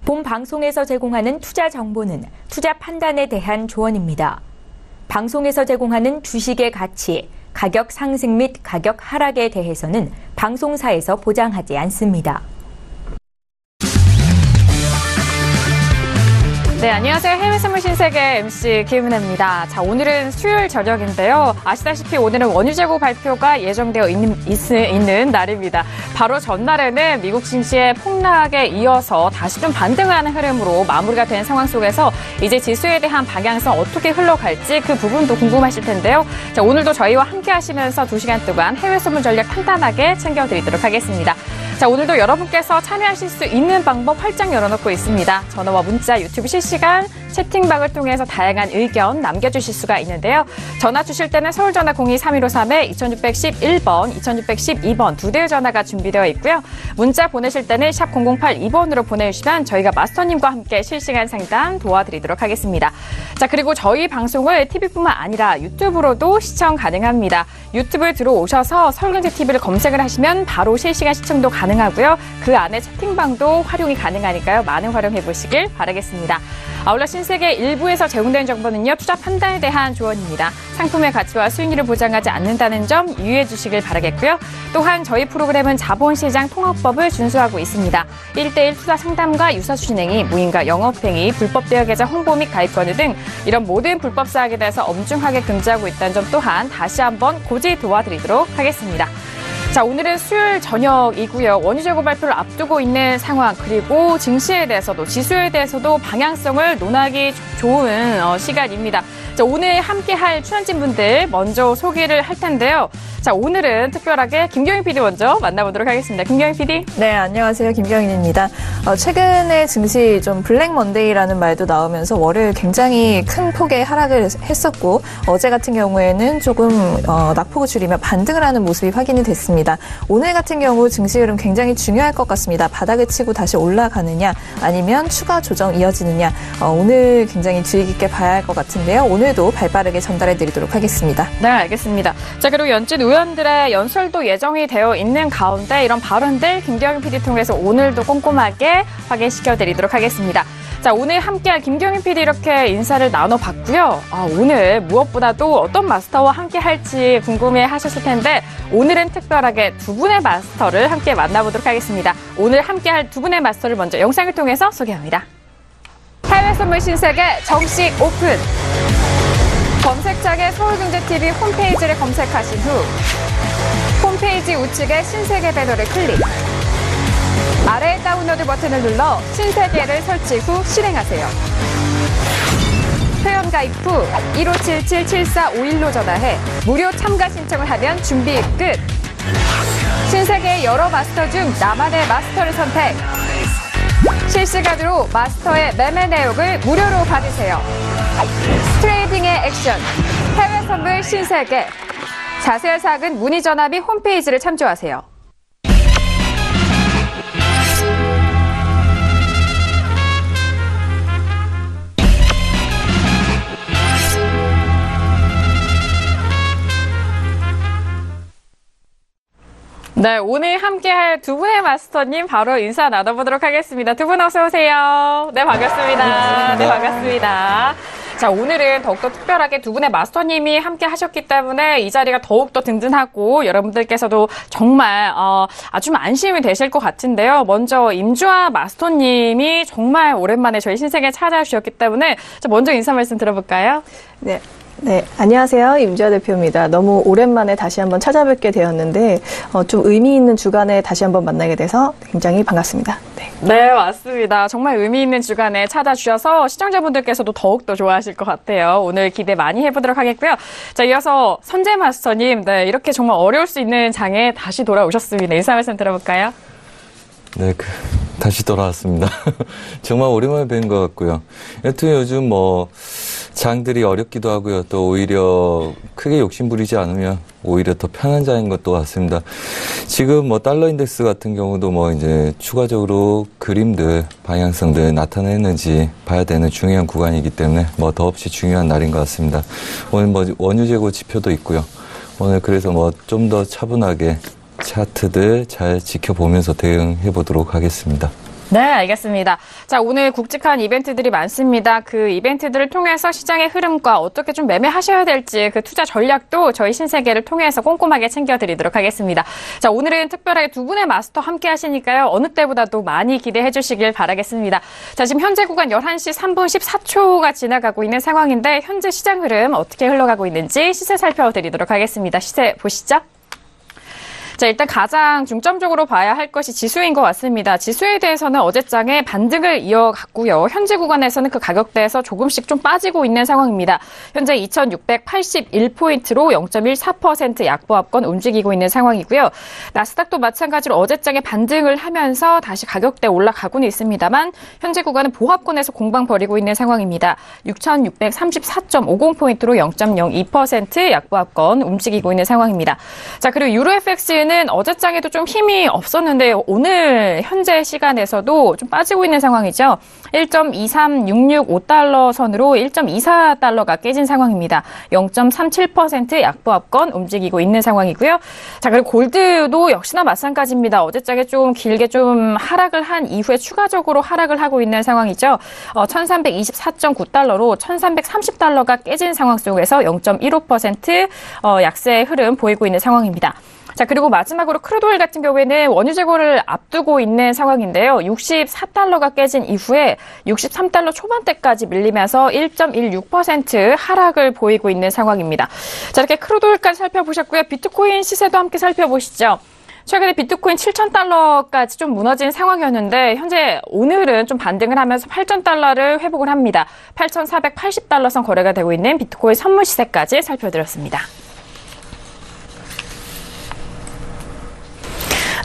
본 방송에서 제공하는 투자 정보는 투자 판단에 대한 조언입니다. 방송에서 제공하는 주식의 가치, 가격 상승 및 가격 하락에 대해서는 방송사에서 보장하지 않습니다. 네, 안녕하세요. 해외 선물 신세계 MC 김은혜입니다. 자, 오늘은 수요일 저녁인데요. 아시다시피 오늘은 원유 재고 발표가 예정되어 있는 날입니다. 바로 전날에는 미국 증시의 폭락에 이어서 다시 좀 반등을 하는 흐름으로 마무리가 된 상황 속에서 이제 지수에 대한 방향성 어떻게 흘러갈지 그 부분도 궁금하실 텐데요. 자, 오늘도 저희와 함께 하시면서 2시간 동안 해외 선물 전략 간단하게 챙겨드리도록 하겠습니다. 자, 오늘도 여러분께서 참여하실 수 있는 방법 활짝 열어놓고 있습니다. 전화와 문자, 유튜브 실시간, 채팅방을 통해서 다양한 의견 남겨주실 수가 있는데요. 전화 주실 때는 서울전화 02-3153-2611번, 2612번 두 대의 전화가 준비되어 있고요. 문자 보내실 때는 샵 0082번으로 보내주시면 저희가 마스터님과 함께 실시간 상담 도와드리도록 하겠습니다. 자, 그리고 저희 방송을 TV뿐만 아니라 유튜브로도 시청 가능합니다. 유튜브에 들어오셔서 설경제TV를 검색을 하시면 바로 실시간 시청도 가능하고요. 그 안에 채팅방도 활용이 가능하니까요. 많은 활용해 보시길 바라겠습니다. 아울러 신세계 1부에서 제공된 정보는요. 투자 판단에 대한 조언입니다. 상품의 가치와 수익률을 보장하지 않는다는 점 유의해 주시길 바라겠고요. 또한 저희 프로그램은 자본시장 통합법을 준수하고 있습니다. 1:1 투자 상담과 유사수신행위, 무인과 영업행위, 불법 대여계좌 홍보 및 가입 권유 등 이런 모든 불법 사항에 대해서 엄중하게 금지하고 있다는 점 또한 다시 한번 고지 도와드리도록 하겠습니다. 자, 오늘은 수요일 저녁이고요. 원유 재고 발표를 앞두고 있는 상황, 그리고 증시에 대해서도 지수에 대해서도 방향성을 논하기 좋은 시간입니다. 자, 오늘 함께할 출연진분들 먼저 소개를 할 텐데요. 자, 오늘은 특별하게 김경인 PD 먼저 만나보도록 하겠습니다. 김경인 PD. 네, 안녕하세요. 김경인입니다. 최근에 증시 좀 블랙 먼데이라는 말도 나오면서 월요일 굉장히 큰 폭의 하락을 했었고 어제 같은 경우에는 조금 낙폭을 줄이며 반등을 하는 모습이 확인이 됐습니다. 오늘 같은 경우 증시 흐름 굉장히 중요할 것 같습니다. 바닥을 치고 다시 올라가느냐 아니면 추가 조정 이어지느냐 오늘 굉장히 주의 깊게 봐야 할 것 같은데요. 오늘도 발빠르게 전달해 드리도록 하겠습니다. 네, 알겠습니다. 자, 그리고 연준 의원들의 연설도 예정이 되어 있는 가운데 이런 발언들 김경인 PD 통해서 오늘도 꼼꼼하게 확인시켜드리도록 하겠습니다. 자, 오늘 함께할 김경인 PD 이렇게 인사를 나눠봤고요. 오늘 무엇보다도 어떤 마스터와 함께 할지 궁금해 하셨을 텐데 오늘은 특별하게 두 분의 마스터를 함께 만나보도록 하겠습니다. 오늘 함께할 두 분의 마스터를 먼저 영상을 통해서 소개합니다. 해외 선물 신세계 정식 오픈! 검색창에 서울경제TV 홈페이지를 검색하신 후 홈페이지 우측에 신세계 배너를 클릭. 아래 다운로드 버튼을 눌러 신세계를 설치 후 실행하세요. 회원 가입 후 1577-7451로 전화해 무료 참가 신청을 하면 준비 끝. 신세계의 여러 마스터 중 나만의 마스터를 선택. 실시간으로 마스터의 매매 내역을 무료로 받으세요. 트레이딩의 액션, 해외 선물 신세계. 자세한 사항은 문의 전화 및 홈페이지를 참조하세요. 네, 오늘 함께할 두 분의 마스터님 바로 인사 나눠보도록 하겠습니다. 두 분 어서 오세요. 네, 반갑습니다. 네, 반갑습니다. 자, 오늘은 더욱더 특별하게 두 분의 마스터님이 함께 하셨기 때문에 이 자리가 더욱더 든든하고 여러분들께서도 정말 아주 안심이 되실 것 같은데요. 먼저 임주아 마스터님이 정말 오랜만에 저희 신세계에 찾아주셨기 때문에 먼저 인사 말씀 들어볼까요? 네, 안녕하세요. 임주아 대표입니다. 너무 오랜만에 다시 한번 찾아뵙게 되었는데 좀 의미 있는 주간에 다시 한번 만나게 돼서 굉장히 반갑습니다. 네, 맞습니다. 정말 의미 있는 주간에 찾아주셔서 시청자분들께서도 더욱더 좋아하실 것 같아요. 오늘 기대 많이 해보도록 하겠고요. 자, 이어서 선재 마스터님, 네, 이렇게 정말 어려울 수 있는 장에 다시 돌아오셨습니다. 인사 말씀 들어볼까요? 네, 다시 돌아왔습니다. 정말 오랜만에 뵌 것 같고요. 여튼 요즘 장들이 어렵기도 하고요. 또 오히려 크게 욕심 부리지 않으면 오히려 더 편한 장인 것도 같습니다. 지금 달러 인덱스 같은 경우도 이제 추가적으로 그림들, 방향성들 나타내는지 봐야 되는 중요한 구간이기 때문에 더없이 중요한 날인 것 같습니다. 오늘 원유 재고 지표도 있고요. 오늘 그래서 좀 더 차분하게 차트들 잘 지켜보면서 대응해 보도록 하겠습니다. 네, 알겠습니다. 자, 오늘 굵직한 이벤트들이 많습니다. 그 이벤트들을 통해서 시장의 흐름과 어떻게 좀 매매하셔야 될지 그 투자 전략도 저희 신세계를 통해서 꼼꼼하게 챙겨드리도록 하겠습니다. 자, 오늘은 특별하게 두 분의 마스터 함께 하시니까요. 어느 때보다도 많이 기대해 주시길 바라겠습니다. 자, 지금 현재 구간 11시 3분 14초가 지나가고 있는 상황인데 현재 시장 흐름 어떻게 흘러가고 있는지 시세 살펴드리도록 하겠습니다. 시세 보시죠. 자, 일단 가장 중점적으로 봐야 할 것이 지수인 것 같습니다. 지수에 대해서는 어제장에 반등을 이어갔고요. 현재 구간에서는 그 가격대에서 조금씩 좀 빠지고 있는 상황입니다. 현재 2681포인트로 0.14% 약보합권 움직이고 있는 상황이고요. 나스닥도 마찬가지로 어제장에 반등을 하면서 다시 가격대 올라가고는 있습니다만 현재 구간은 보합권에서 공방 벌이고 있는 상황입니다. 6634.50포인트로 0.02% 약보합권 움직이고 있는 상황입니다. 자, 그리고 유로 FX는 어제장에도 좀 힘이 없었는데 오늘 현재 시간에서도 좀 빠지고 있는 상황이죠. 1.23665달러 선으로 1.24달러가 깨진 상황입니다. 0.37% 약보합권 움직이고 있는 상황이고요. 자, 그리고 골드도 역시나 마찬가지입니다. 어제장에 좀 길게 좀 하락을 한 이후에 추가적으로 하락을 하고 있는 상황이죠. 1324.9달러로 1330달러가 깨진 상황 속에서 0.15% 약세의 흐름 보이고 있는 상황입니다. 자, 그리고 마지막으로 크루드오일 같은 경우에는 원유 재고를 앞두고 있는 상황인데요. 64달러가 깨진 이후에 63달러 초반대까지 밀리면서 1.16% 하락을 보이고 있는 상황입니다. 자, 이렇게 크루드오일까지 살펴보셨고요. 비트코인 시세도 함께 살펴보시죠. 최근에 비트코인 7,000달러까지 좀 무너진 상황이었는데 현재 오늘은 좀 반등을 하면서 8,000달러를 회복을 합니다. 8,480달러 선 거래가 되고 있는 비트코인 선물 시세까지 살펴드렸습니다.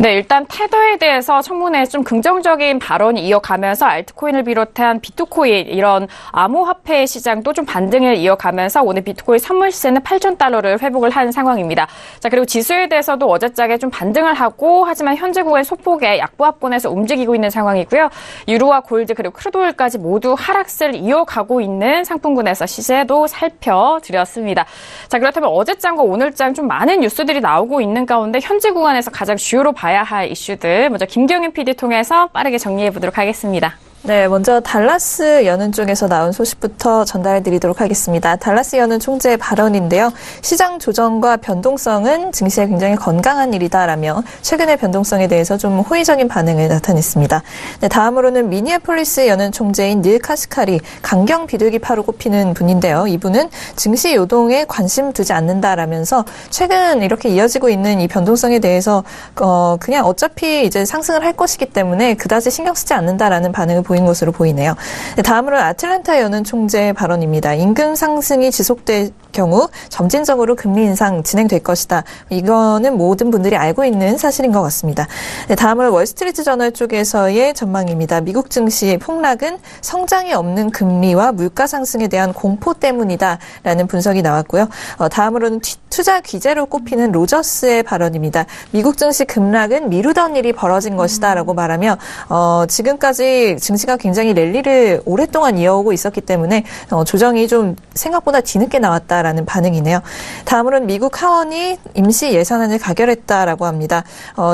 네, 일단 테더에 대해서 청문회에 좀 긍정적인 발언이 이어가면서 알트코인을 비롯한 비트코인 이런 암호화폐 시장도 좀 반등을 이어가면서 오늘 비트코인 선물 시세는 8,000달러를 회복을 한 상황입니다. 자, 그리고 지수에 대해서도 어제장에 좀 반등을 하고 하지만 현재 구간 소폭의 약보합권에서 움직이고 있는 상황이고요. 유로와 골드 그리고 크루드오일까지 모두 하락세를 이어가고 있는 상품군에서 시세도 살펴드렸습니다. 자, 그렇다면 어제장과 오늘장 좀 많은 뉴스들이 나오고 있는 가운데 현재 구간에서 가장 주요로 봐야 할 이슈들 먼저 김경윤 PD 통해서 빠르게 정리해 보도록 하겠습니다. 네, 먼저 달라스 연은 쪽에서 나온 소식부터 전달해드리도록 하겠습니다. 달라스 연은 총재의 발언인데요. 시장 조정과 변동성은 증시에 굉장히 건강한 일이다라며 최근의 변동성에 대해서 좀 호의적인 반응을 나타냈습니다. 네, 다음으로는 미니애폴리스 연은 총재인 닐 카시카리 강경 비둘기파로 꼽히는 분인데요. 이분은 증시 요동에 관심 두지 않는다라면서 최근 이렇게 이어지고 있는 이 변동성에 대해서 그냥 어차피 이제 상승을 할 것이기 때문에 그다지 신경 쓰지 않는다라는 반응을 보인 것으로 보이네요. 다음으로는 아틀란타 연은 총재의 발언입니다. 임금 상승이 지속될 경우 점진적으로 금리 인상 진행될 것이다. 이거는 모든 분들이 알고 있는 사실인 것 같습니다. 다음으로 월스트리트 저널 쪽에서의 전망입니다. 미국 증시 폭락은 성장이 없는 금리와 물가 상승에 대한 공포 때문이다라는 분석이 나왔고요. 다음으로는 투자 귀재로 꼽히는 로저스의 발언입니다. 미국 증시 급락은 미루던 일이 벌어진 것이다라고 말하며 지금까지 증시가 굉장히 랠리를 오랫동안 이어오고 있었기 때문에 조정이 좀 생각보다 뒤늦게 나왔다라는 반응이네요. 다음으로는 미국 하원이 임시 예산안을 가결했다라고 합니다.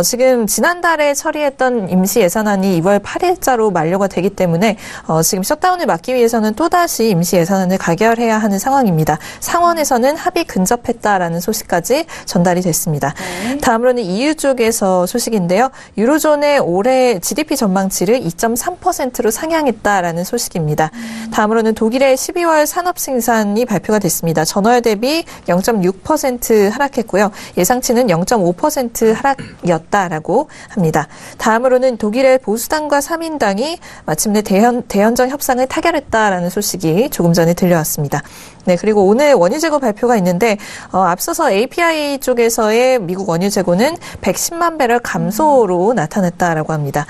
지금 지난달에 처리했던 임시 예산안이 2월 8일자로 만료가 되기 때문에 지금 셧다운을 막기 위해서는 또다시 임시 예산안을 가결해야 하는 상황입니다. 상원에서는 합의 근접했다라는 소식까지 전달이 됐습니다. 다음으로는 EU 쪽에서 소식인데요. 유로존의 올해 GDP 전망치를 2.3%로 상향했다라는 소식입니다. 다음으로는 독일의 12월 산업 생산이 발표가 됐습니다. 전월 대비 0.6% 하락했고요. 예상치는 0.5% 하락이었다라고 합니다. 다음으로는 독일의 보수당과 3인당이 마침내 대연정 협상을 타결했다라는 소식이 조금 전에 들려왔습니다. 네, 그리고 오늘 원유 재고 발표가 있는데 앞서서 API 쪽에서의 미국 원유 재고는 110만 배럴 감소로 나타났다라고 합니다.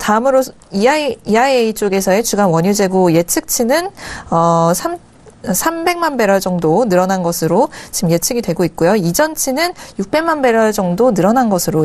다음으로 EIA 쪽에서의 주간 원유 재고 예측치는 300만 배럴 정도 늘어난 것으로 지금 예측이 되고 있고요. 이전치는 600만 배럴 정도 늘어난 것으로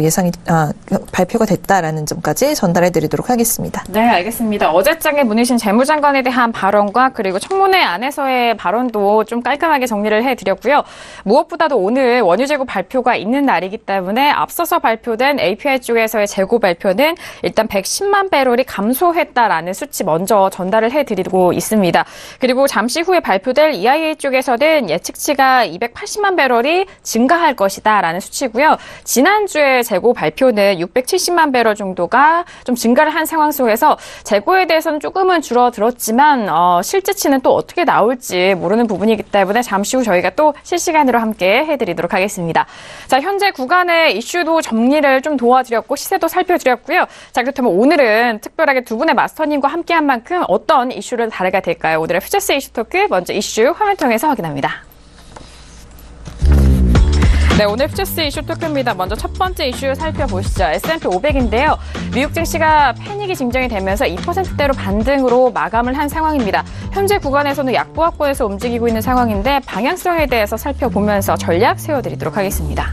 발표가 됐다라는 점까지 전달해 드리도록 하겠습니다. 네, 알겠습니다. 어제장에 문희신 재무장관에 대한 발언과 그리고 청문회 안에서의 발언도 좀 깔끔하게 정리를 해드렸고요. 무엇보다도 오늘 원유 재고 발표가 있는 날이기 때문에 앞서서 발표된 API 쪽에서의 재고 발표는 일단 110만 배럴이 감소했다라는 수치 먼저 전달을 해드리고 있습니다. 그리고 잠시 후에 발표될 EIA 쪽에서는 예측치가 280만 배럴이 증가할 것이다라는 수치고요. 지난주에 재고 발표는 670만 배럴 정도가 좀 증가를 한 상황 속에서 재고에 대해서는 조금은 줄어들었지만 실제치는 또 어떻게 나올지 모르는 부분이기 때문에 잠시 후 저희가 또 실시간으로 함께 해드리도록 하겠습니다. 자, 현재 구간의 이슈도 정리를 좀 도와드렸고 시세도 살펴드렸고요. 자, 그렇다면 오늘은 특별하게 두 분의 마스터님과 함께한 만큼 어떤 이슈를 다루게 될까요? 오늘의 퓨처스 이슈 토크 먼저 이슈 화면 통해서 확인합니다. 네, 오늘 퓨처스 이슈 토크입니다. 먼저 첫 번째 이슈 살펴보시죠. S&P 500인데요. 미국 증시가 패닉이 진정이 되면서 2%대로 반등으로 마감을 한 상황입니다. 현재 구간에서는 약보합권에서 움직이고 있는 상황인데 방향성에 대해서 살펴보면서 전략 세워드리도록 하겠습니다.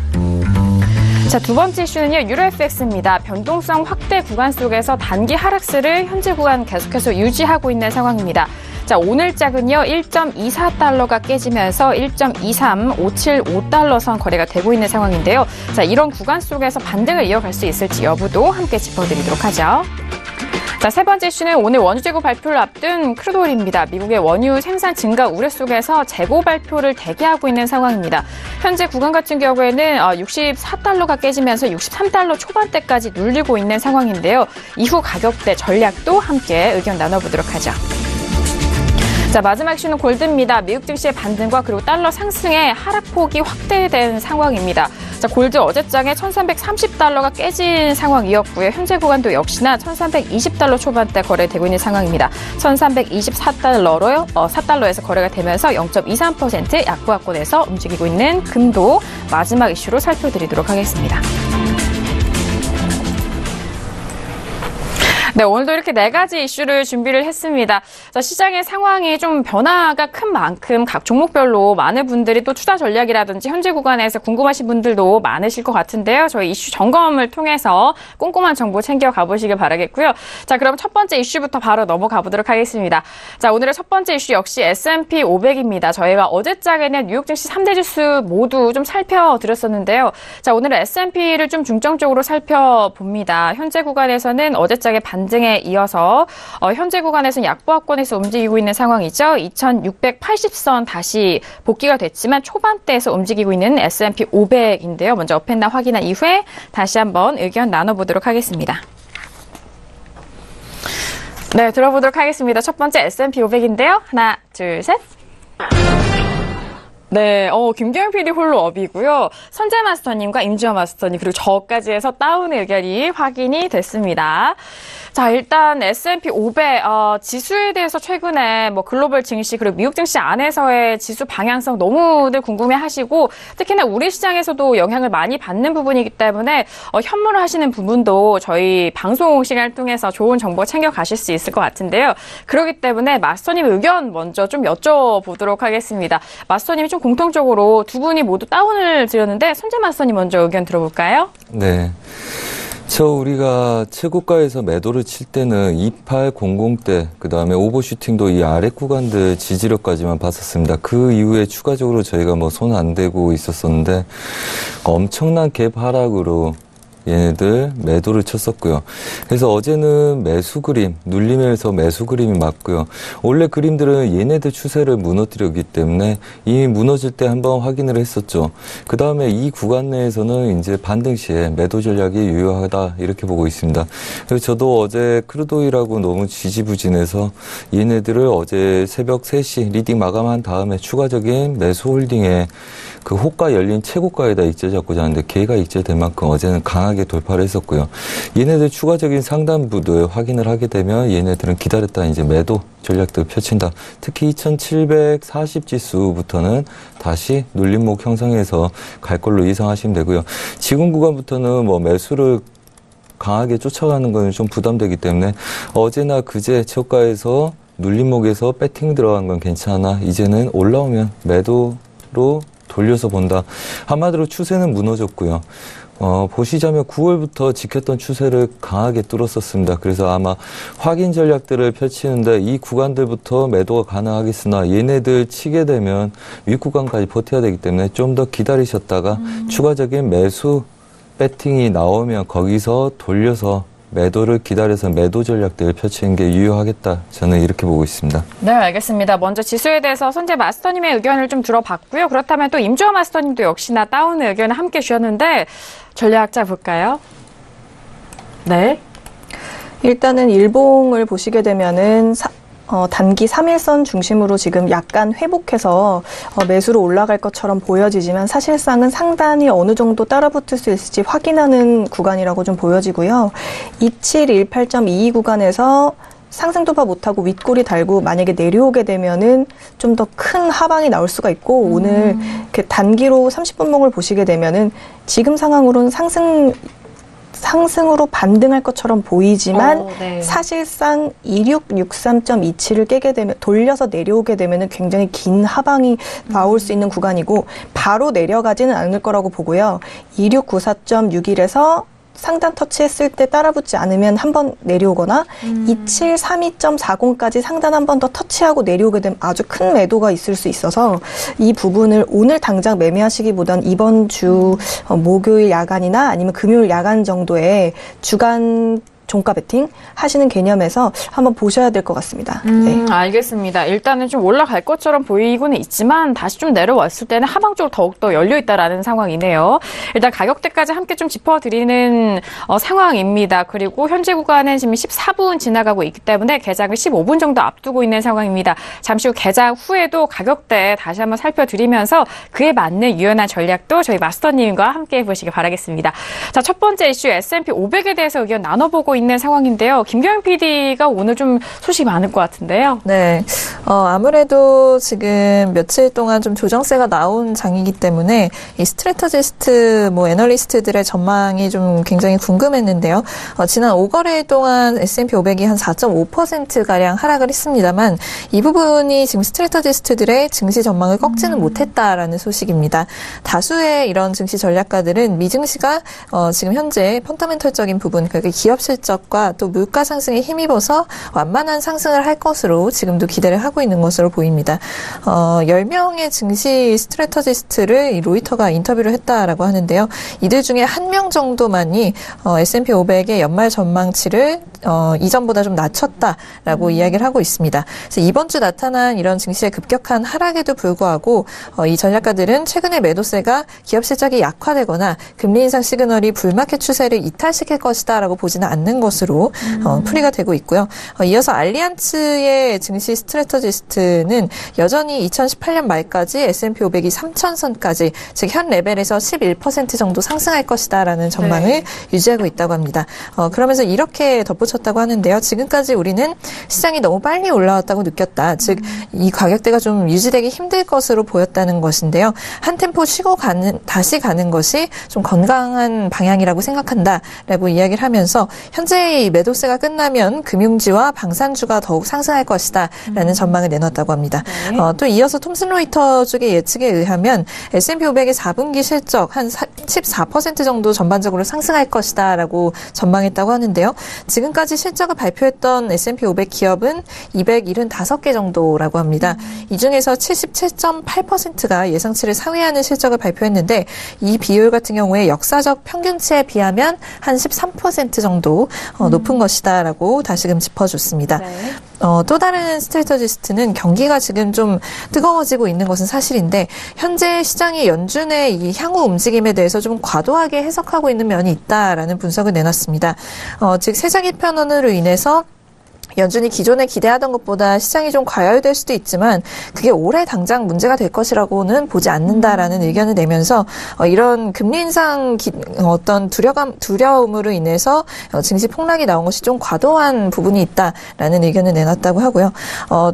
자, 두 번째 이슈는요, 유로 FX입니다. 변동성 확대 구간 속에서 단기 하락세를 현재 구간 계속해서 유지하고 있는 상황입니다. 자, 오늘 짝은요, 1.24달러가 깨지면서 1.23575달러 선 거래가 되고 있는 상황인데요. 자, 이런 구간 속에서 반등을 이어갈 수 있을지 여부도 함께 짚어드리도록 하죠. 자, 세 번째 이슈는 오늘 원유 재고 발표를 앞둔 크루드오일입니다. 미국의 원유 생산 증가 우려 속에서 재고 발표를 대기하고 있는 상황입니다. 현재 구간 같은 경우에는 64달러가 깨지면서 63달러 초반대까지 눌리고 있는 상황인데요. 이후 가격대 전략도 함께 의견 나눠보도록 하죠. 자, 마지막 이슈는 골드입니다. 미국 증시의 반등과 그리고 달러 상승의 하락폭이 확대된 상황입니다. 자, 골드 어제장에 1330달러가 깨진 상황이었고요. 현재 구간도 역시나 1320달러 초반대 거래되고 있는 상황입니다. 1324달러로 4달러에서 거래가 되면서 0.23% 약보합권에서 움직이고 있는 금도 마지막 이슈로 살펴드리도록 하겠습니다. 네, 오늘도 이렇게 네 가지 이슈를 준비를 했습니다. 자, 시장의 상황이 좀 변화가 큰 만큼 각 종목별로 많은 분들이 또 투자 전략이라든지 현재 구간에서 궁금하신 분들도 많으실 것 같은데요. 저희 이슈 점검을 통해서 꼼꼼한 정보 챙겨가 보시길 바라겠고요. 자, 그럼 첫 번째 이슈부터 바로 넘어가 보도록 하겠습니다. 자, 오늘의 첫 번째 이슈 역시 S&P 500입니다. 저희가 어제장에는 뉴욕 증시 3대 지수 모두 좀 살펴드렸었는데요. 자, 오늘은 S&P를 좀 중점적으로 살펴봅니다. 현재 구간에서는 어제장의 반등에 이어서 현재 구간에서는 약보합권에서 움직이고 있는 상황이죠. 2680선 다시 복귀가 됐지만 초반대에서 움직이고 있는 S&P 500인데요. 먼저 업앤다운 확인한 이후에 다시 한번 의견 나눠보도록 하겠습니다. 네, 들어보도록 하겠습니다. 첫 번째 S&P 500인데요. 하나, 둘, 셋. 네, 김경영 PD 홀로 업이고요. 선재 마스터님과 임지원 마스터님 그리고 저까지 해서 다운의 의견이 확인이 됐습니다. 자, 일단 S&P 500 지수에 대해서 최근에 뭐 글로벌 증시 그리고 미국 증시 안에서의 지수 방향성 너무들 궁금해하시고 특히나 우리 시장에서도 영향을 많이 받는 부분이기 때문에 현물을 하시는 부분도 저희 방송 시간을 통해서 좋은 정보 챙겨가실 수 있을 것 같은데요. 그렇기 때문에 마스터님 의견 먼저 좀 여쭤보도록 하겠습니다. 마스터님이 좀 공통적으로 두 분이 모두 다운을 드렸는데 선재 마스터님 먼저 의견 들어볼까요? 네. 우리가 최고가에서 매도를 칠 때는 2800대, 그 다음에 오버슈팅도 이 아래 구간들 지지력까지만 봤었습니다. 그 이후에 추가적으로 저희가 뭐 손 안 대고 있었었는데 엄청난 갭 하락으로 얘네들 매도를 쳤었고요. 그래서 어제는 매수 그림, 눌림에서 매수 그림이 맞고요. 원래 그림들은 얘네들 추세를 무너뜨렸기 때문에 이미 무너질 때 한번 확인을 했었죠. 그 다음에 이 구간 내에서는 이제 반등 시에 매도 전략이 유효하다 이렇게 보고 있습니다. 그래서 저도 어제 크루도일하고 너무 지지부진해서 얘네들을 어제 새벽 3시 리딩 마감한 다음에 추가적인 매수 홀딩에 그 호가 열린 최고가에다 익절 잡고 자는데 걔가 익절될 만큼 어제는 강하게 돌파를 했었고요. 얘네들 추가적인 상단부들 확인을 하게 되면 얘네들은 기다렸다 이제 매도 전략들을 펼친다. 특히 2740 지수부터는 다시 눌림목 형성해서 갈 걸로 예상하시면 되고요. 지금 구간부터는 뭐 매수를 강하게 쫓아가는 건 좀 부담되기 때문에 어제나 그제 저가에서 눌림목에서 배팅 들어간 건 괜찮아. 이제는 올라오면 매도로 돌려서 본다. 한마디로 추세는 무너졌고요. 보시자면 9월부터 지켰던 추세를 강하게 뚫었었습니다. 그래서 아마 확인 전략들을 펼치는데 이 구간들부터 매도가 가능하겠으나 얘네들 치게 되면 윗구간까지 버텨야 되기 때문에 좀 더 기다리셨다가 추가적인 매수 배팅이 나오면 거기서 돌려서 매도를 기다려서 매도 전략들을 펼치는 게 유효하겠다. 저는 이렇게 보고 있습니다. 네, 알겠습니다. 먼저 지수에 대해서 손재 마스터님의 의견을 좀 들어봤고요. 그렇다면 또 임주환 마스터님도 역시나 다운의 의견을 함께 주셨는데 전략 짜볼까요? 네. 일단은 일봉을 보시게 되면은 단기 3일선 중심으로 지금 약간 회복해서 매수로 올라갈 것처럼 보여지지만 사실상은 상단이 어느 정도 따라붙을 수 있을지 확인하는 구간이라고 좀 보여지고요. 2718.22 구간에서 상승 도파 못하고 윗골이 달고 만약에 내려오게 되면은 좀 더 큰 하방이 나올 수가 있고 오늘 이렇게 단기로 30분봉을 보시게 되면은 지금 상황으로는 상승으로 반등할 것처럼 보이지만 네. 사실상 2663.27을 깨게 되면 돌려서 내려오게 되면 굉장히 긴 하방이 나올 수 있는 구간이고 바로 내려가지는 않을 거라고 보고요. 2694.61에서 상단 터치했을 때 따라붙지 않으면 한번 내려오거나 2732.40까지 상단 한 번 더 터치하고 내려오게 되면 아주 큰 매도가 있을 수 있어서 이 부분을 오늘 당장 매매하시기보단 이번 주 목요일 야간이나 아니면 금요일 야간 정도에 주간 종가 베팅 하시는 개념에서 한번 보셔야 될 것 같습니다. 네. 알겠습니다. 일단은 좀 올라갈 것처럼 보이고는 있지만 다시 좀 내려왔을 때는 하방 쪽으로 더욱더 열려있다라는 상황이네요. 일단 가격대까지 함께 좀 짚어드리는 상황입니다. 그리고 현재 구간은 지금 14분 지나가고 있기 때문에 개장을 15분 정도 앞두고 있는 상황입니다. 잠시 후 개장 후에도 가격대 다시 한번 살펴드리면서 그에 맞는 유연한 전략도 저희 마스터님과 함께 해보시기 바라겠습니다. 자, 첫 번째 이슈 S&P 500에 대해서 의견 나눠보고 있는 상황인데요. 김경영 PD가 오늘 좀 소식이 많을 것 같은데요. 네. 아무래도 지금 며칠 동안 좀 조정세가 나온 장이기 때문에 이 스트래터지스트, 애널리스트들의 전망이 좀 굉장히 궁금했는데요. 지난 5거래일 동안 S&P 500이 한 4.5%가량 하락을 했습니다만 이 부분이 지금 스트래터지스트들의 증시 전망을 꺾지는 못했다라는 소식입니다. 다수의 이런 증시 전략가들은 미증시가 지금 현재 펀더멘털적인 부분, 그러니까 기업 실적과 또 물가 상승에 힘입어서 완만한 상승을 할 것으로 지금도 기대를 하고 있는 것으로 보입니다. 10명의 증시 스트래터지스트를 이 로이터가 인터뷰를 했다라고 하는데요. 이들 중에 1명 정도만이 S&P 500의 연말 전망치를 이전보다 좀 낮췄다라고 이야기를 하고 있습니다. 그래서 이번 주 나타난 이런 증시의 급격한 하락에도 불구하고 이 전략가들은 최근에 매도세가 기업 실적이 약화되거나 금리 인상 시그널이 불마켓 추세를 이탈시킬 것이다라고 보지는 않는 것으로 풀이가 되고 있고요. 이어서 알리안츠의 증시 스트래터지스트는 여전히 2018년 말까지 S&P 500이 3,000선까지 즉 현 레벨에서 11% 정도 상승할 것이다라는 전망을 유지하고 있다고 합니다. 그러면서 이렇게 덧붙였다고 하는데요. 지금까지 우리는 시장이 너무 빨리 올라왔다고 느꼈다. 즉 이 가격대가 좀 유지되기 힘들 것으로 보였다는 것인데요. 한 템포 쉬고 다시 가는 것이 좀 건강한 방향이라고 생각한다라고 이야기를 하면서 현재 이 매도세가 끝나면 금융지와 방산주가 더욱 상승할 것이다라는 전망을 내놨다고 합니다. 또 이어서 톰슨 로이터 쪽의 예측에 의하면 S&P 500의 4분기 실적 한 14% 정도 전반적으로 상승할 것이다라고 전망했다고 하는데요. 지금까지 지금까지 실적을 발표했던 S&P 500 기업은 275개 정도라고 합니다. 이 중에서 77.8%가 예상치를 상회하는 실적을 발표했는데 이 비율 같은 경우에 역사적 평균치에 비하면 한 13% 정도 높은 것이다라고 다시금 짚어줬습니다. 네. 또 다른 스트래터지스트는 경기가 지금 좀 뜨거워지고 있는 것은 사실인데 현재 시장이 연준의 이 향후 움직임에 대해서 좀 과도하게 해석하고 있는 면이 있다라는 분석을 내놨습니다. 즉 세장 개편안으로 인해서 연준이 기존에 기대하던 것보다 시장이 좀 과열될 수도 있지만 그게 올해 당장 문제가 될 것이라고는 보지 않는다라는 의견을 내면서 이런 금리 인상 어떤 두려움으로 인해서 증시 폭락이 나온 것이 좀 과도한 부분이 있다라는 의견을 내놨다고 하고요.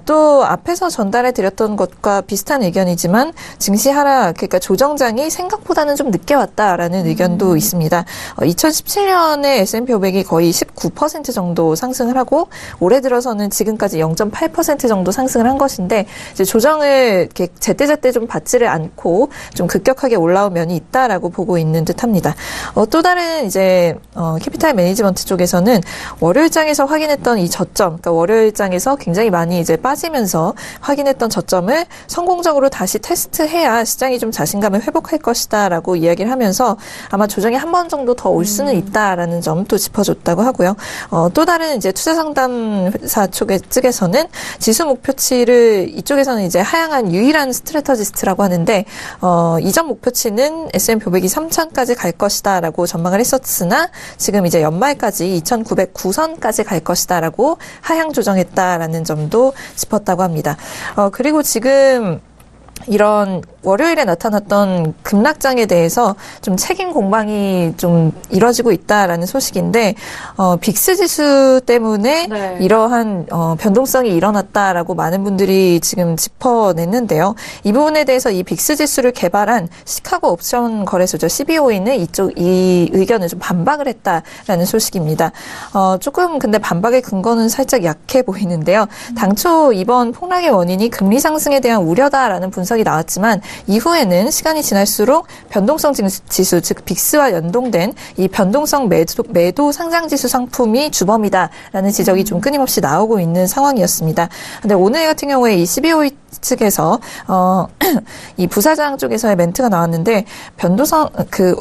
또 앞에서 전달해 드렸던 것과 비슷한 의견이지만 증시 하락, 그러니까 조정장이 생각보다는 좀 늦게 왔다라는 의견도 있습니다. 2017년에 S&P 500이 거의 19% 정도 상승을 하고 올해 들어서는 지금까지 0.8% 정도 상승을 한 것인데 이제 조정을 이렇게 제때제때 좀 받지를 않고 좀 급격하게 올라온 면이 있다라고 보고 있는 듯합니다. 또 다른 이제 캐피탈 매니지먼트 쪽에서는 월요일장에서 확인했던 이 저점, 그러니까 월요일장에서 굉장히 많이 이제 빠지면서 확인했던 저점을 성공적으로 다시 테스트해야 시장이 좀 자신감을 회복할 것이다라고 이야기를 하면서 아마 조정이 한 번 정도 더 올 수는 있다라는 점도 짚어줬다고 하고요. 또 다른 이제 투자 상담사 측에서는 지수 목표치를 이쪽에서는 이제 하향한 유일한 스트래터지스트라고 하는데 이전 목표치는 S&P 500이 3,000까지 갈 것이다라고 전망을 했었으나 지금 이제 연말까지 2,909선까지 갈 것이다라고 하향 조정했다라는 점도 짚었다고 합니다. 그리고 지금 이런 월요일에 나타났던 급락장에 대해서 좀 책임 공방이 좀 이뤄지고 있다라는 소식인데 빅스 지수 때문에 네. 이러한 변동성이 일어났다라고 많은 분들이 지금 짚어냈는데요. 이 부분에 대해서 이 빅스 지수를 개발한 시카고 옵션 거래소죠. CBOE는 이 의견을 좀 반박을 했다라는 소식입니다. 조금 근데 반박의 근거는 살짝 약해 보이는데요. 당초 이번 폭락의 원인이 금리 상승에 대한 우려다라는 분석이 나왔지만 이후에는 시간이 지날수록 변동성 지수, 즉 빅스와 연동된 이 변동성 매도 상장지수 상품이 주범이다라는 지적이 좀 끊임없이 나오고 있는 상황이었습니다. 근데 오늘 같은 경우에 이 CBOE 측에서 이 부사장 쪽에서의 멘트가 나왔는데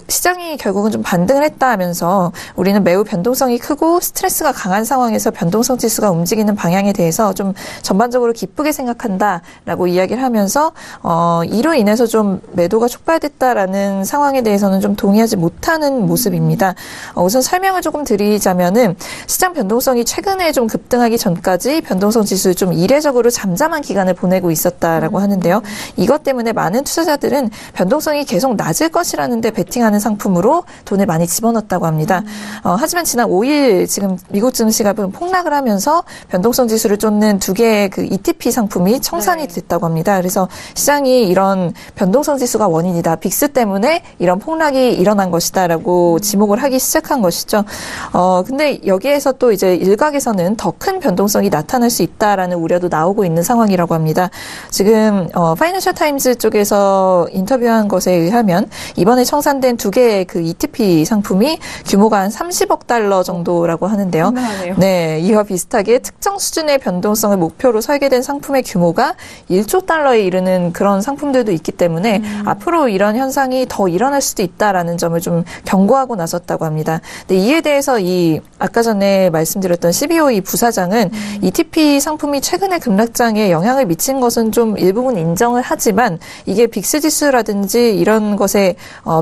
시장이 결국은 좀 반등을 했다 하면서 우리는 매우 변동성이 크고 스트레스가 강한 상황에서 변동성 지수가 움직이는 방향에 대해서 좀 전반적으로 기쁘게 생각한다라고 이야기를 하면서 이로 인해서 좀 매도가 촉발됐다라는 상황에 대해서는 좀 동의하지 못하는 모습입니다. 우선 설명을 조금 드리자면은 시장 변동성이 최근에 좀 급등하기 전까지 변동성 지수 좀 이례적으로 잠잠한 기간을 보내고 있었다라고 하는데요. 이것 때문에 많은 투자자들은 변동성이 계속 낮을 것이라는데 베팅하는 상품으로 돈을 많이 집어넣었다고 합니다. 하지만 지난 5일 지금 미국 증시가 폭락을 하면서 변동성 지수를 쫓는 두 개의 그 ETP 상품이 청산이 됐다고 합니다. 그래서 시장이 이런 변동성 지수가 원인이다. 빅스 때문에 이런 폭락이 일어난 것이다라고 지목을 하기 시작한 것이죠. 근데 여기에서 또 이제 일각에서는 더 큰 변동성이 나타날 수 있다라는 우려도 나오고 있는 상황이라고 합니다. 지금 파이낸셜 타임즈 쪽에서 인터뷰한 것에 의하면 이번에 청산된 두 개의 그 ETP 상품이 규모가 한 30억 달러 정도라고 하는데요. 상당하네요. 네, 이와 비슷하게 특정 수준의 변동성을 목표로 설계된 상품의 규모가 1조 달러에 이르는 그런 상품들도 있기 때문에 앞으로 이런 현상이 더 일어날 수도 있다라는 점을 좀 경고하고 나섰다고 합니다. 근데 이에 대해서 아까 전에 말씀드렸던 CBOE 부사장은 ETP 상품이 최근에 급락장에 영향을 미친 것은 좀 일부분 인정을 하지만 이게 빅스 지수라든지 이런 것의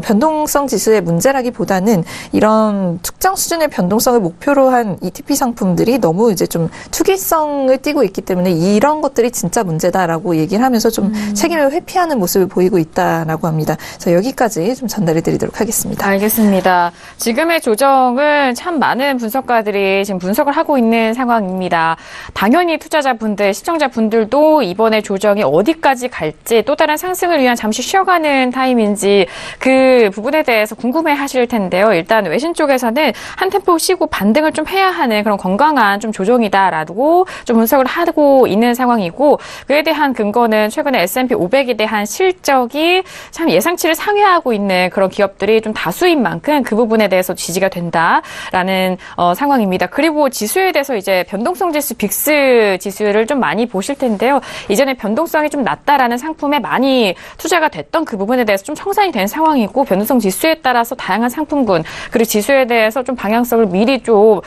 변동성 지수의 문제라기보다는 이런 특정 수준의 변동성을 목표로 한 ETP 상품들이 너무 이제 좀 투기성을 띠고 있기 때문에 이런 것들이 진짜 문제다라고 얘기를 하면서 좀 책임을 회피하는 모습을 보이고 있다라고 합니다. 그래서 여기까지 좀 전달해 드리도록 하겠습니다. 알겠습니다. 지금의 조정은 참 많은 분석가들이 지금 분석을 하고 있는 상황입니다. 당연히 투자자분들, 시청자분들도 이번에 조정이 어디까지 갈지 또 다른 상승을 위한 잠시 쉬어가는 타임인지 그 부분에 대해서 궁금해 하실 텐데요. 일단 외신 쪽에서는 한 템포 쉬고 반등을 좀 해야 하는 그런 건강한 좀 조정이다라고 좀 분석을 하고 있는 상황이고 그에 대한 근거는 최근에 S&P 500에 대한 실적이 참 예상치를 상회하고 있는 그런 기업들이 좀 다수인 만큼 그 부분에 대해서 지지가 된다라는 상황입니다. 그리고 지수에 대해서 이제 변동성 지수 빅스 지수를 좀 많이 보실 텐데요. 이전에 변동성이 좀 낮다라는 상품에 많이 투자가 됐던 그 부분에 대해서 좀 청산이 된 상황이고 변동성 지수에 따라서 다양한 상품군 그리고 지수에 대해서 좀 방향성을 미리 좀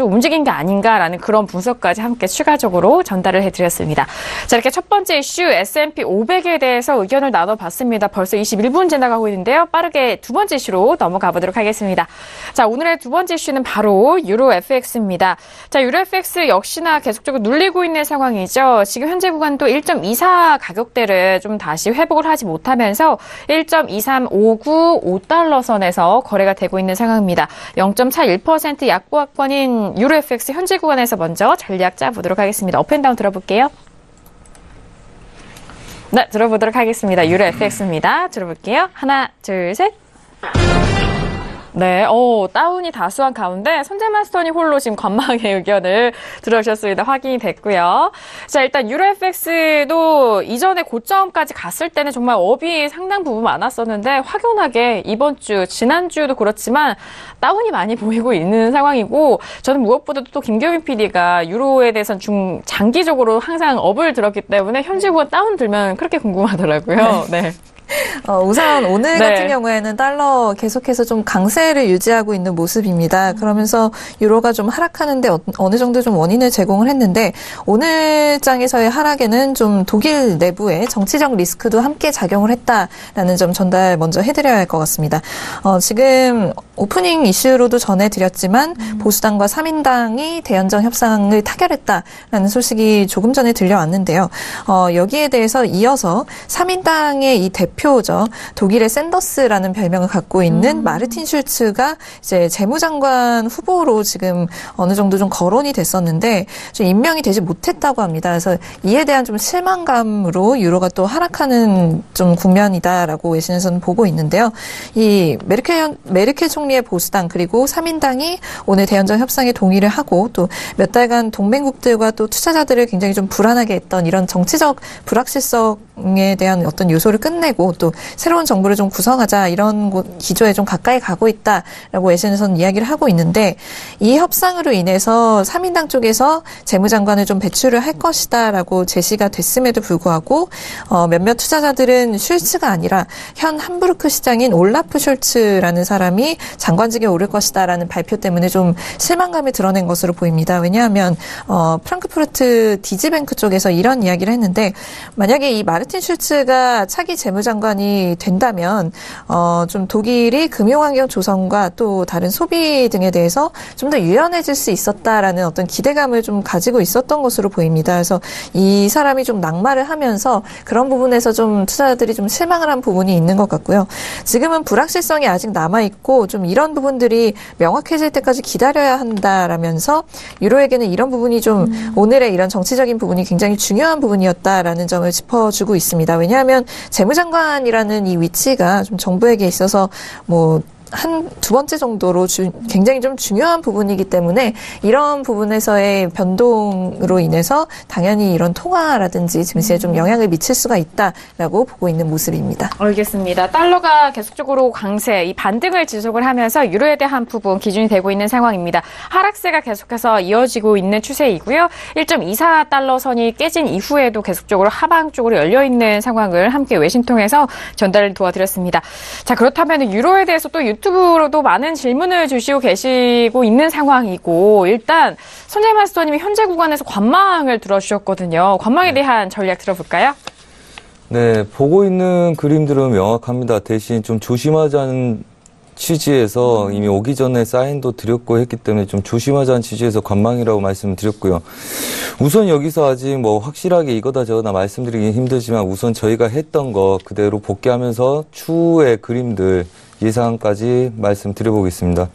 움직인 게 아닌가라는 그런 분석까지 함께 추가적으로 전달을 해드렸습니다. 자, 이렇게 첫 번째 이슈 S&P 500에 대해서 의견을 나눠봤습니다. 벌써 21분 지나가고 있는데요. 빠르게 두 번째 이슈로 넘어가 보도록 하겠습니다. 자, 오늘의 두 번째 이슈는 바로 유로 FX입니다. 자, 유로 FX 역시나 계속적으로 눌리고 있는 상황이죠. 지금 현재 구간도 1.24 가격대를 좀 다시 회복을 하지 못하면서 1.23595달러 선에서 거래가 되고 있는 상황입니다. 0.41% 약보합권인 유로 FX 현재 구간에서 먼저 전략 짜보도록 하겠습니다. 업앤다운 들어볼게요. 네, 들어보도록 하겠습니다. 유로 FX입니다. 들어볼게요. 하나, 둘, 셋. 네, 다운이 다수한 가운데 손재마스터님 홀로 지금 관망의 의견을 들어주셨습니다. 확인이 됐고요. 자, 일단 유로 FX도 이전에 고점까지 갔을 때는 정말 업이 상당 부분 많았었는데 확연하게 이번 주, 지난주도 그렇지만 다운이 많이 보이고 있는 상황이고 저는 무엇보다도 또 김경민 PD가 유로에 대해서는 장기적으로 항상 업을 들었기 때문에 현재 구간 다운 들면 그렇게 궁금하더라고요. 네. 우선 오늘 네. 같은 경우에는 달러 계속해서 좀 강세를 유지하고 있는 모습입니다. 그러면서 유로가 좀 하락하는데 어느 정도 좀 원인을 제공을 했는데 오늘 장에서의 하락에는 좀 독일 내부의 정치적 리스크도 함께 작용을 했다라는 점 전달 먼저 해드려야 할 것 같습니다. 지금 오프닝 이슈로도 전해드렸지만 보수당과 3인당이 대연정 협상을 타결했다라는 소식이 조금 전에 들려왔는데요. 여기에 대해서 이어서 3인당의 이 대표죠. 독일의 샌더스라는 별명을 갖고 있는 마르틴 슐츠가 이제 재무장관 후보로 지금 어느 정도 좀 거론이 됐었는데 좀 임명이 되지 못했다고 합니다. 그래서 이에 대한 좀 실망감으로 유로가 또 하락하는 좀 국면이다라고 외신에서는 보고 있는데요. 이 메르켈 총리의 보수당 그리고 3인당이 오늘 대연정 협상에 동의를 하고 또 몇 달간 동맹국들과 또 투자자들을 굉장히 좀 불안하게 했던 이런 정치적 불확실성에 대한 어떤 요소를 끝내고 또 새로운 정부를 좀 구성하자 이런 기조에 좀 가까이 가고 있다라고 외신에서는 이야기를 하고 있는데 이 협상으로 인해서 3인당 쪽에서 재무장관을 좀 배출을 할 것이다라고 제시가 됐음에도 불구하고 몇몇 투자자들은 슐츠가 아니라 현 함부르크 시장인 올라프 슐츠라는 사람이 장관직에 오를 것이다라는 발표 때문에 좀 실망감을 드러낸 것으로 보입니다. 왜냐하면 프랑크푸르트 디지뱅크 쪽에서 이런 이야기를 했는데 만약에 이 마르틴 슐츠가 차기 재무장관이 된다면 좀 독일이 금융환경 조성과 또 다른 소비 등에 대해서 좀 더 유연해질 수 있었다라는 어떤 기대감을 좀 가지고 있었던 것으로 보입니다. 그래서 이 사람이 좀 낙마를 하면서 그런 부분에서 좀 투자자들이 좀 실망을 한 부분이 있는 것 같고요. 지금은 불확실성이 아직 남아있고 좀 이런 부분들이 명확해질 때까지 기다려야 한다라면서 유로에게는 이런 부분이 좀 오늘의 이런 정치적인 부분이 굉장히 중요한 부분이었다라는 점을 짚어주고 있습니다. 왜냐하면 재무장관이라는 이 위치가 좀 정부에게 있어서 두 번째 정도로 굉장히 좀 중요한 부분이기 때문에 이런 부분에서의 변동으로 인해서 당연히 이런 통화라든지 증시에 좀 영향을 미칠 수가 있다라고 보고 있는 모습입니다. 알겠습니다. 달러가 계속적으로 강세, 이 반등을 지속을 하면서 유로에 대한 부분 기준이 되고 있는 상황입니다. 하락세가 계속해서 이어지고 있는 추세이고요. 1.24달러 선이 깨진 이후에도 계속적으로 하방 쪽으로 열려있는 상황을 함께 외신 통해서 전달을 도와드렸습니다. 자, 그렇다면 유로에 대해서 또 유튜브로도 많은 질문을 주시고 계시고 있는 상황이고 일단 손재마스터님이 현재 구간에서 관망을 들어주셨거든요. 관망에 대한 전략 들어볼까요? 네, 보고 있는 그림들은 명확합니다. 대신 좀 조심하자는 취지에서 이미 오기 전에 사인도 드렸고 했기 때문에 좀 조심하자는 취지에서 관망이라고 말씀을 드렸고요. 우선 여기서 아직 확실하게 이거다 저거다 말씀드리긴 힘들지만 우선 저희가 했던 거 그대로 복귀하면서 추후의 그림들 예상까지 말씀드려보겠습니다.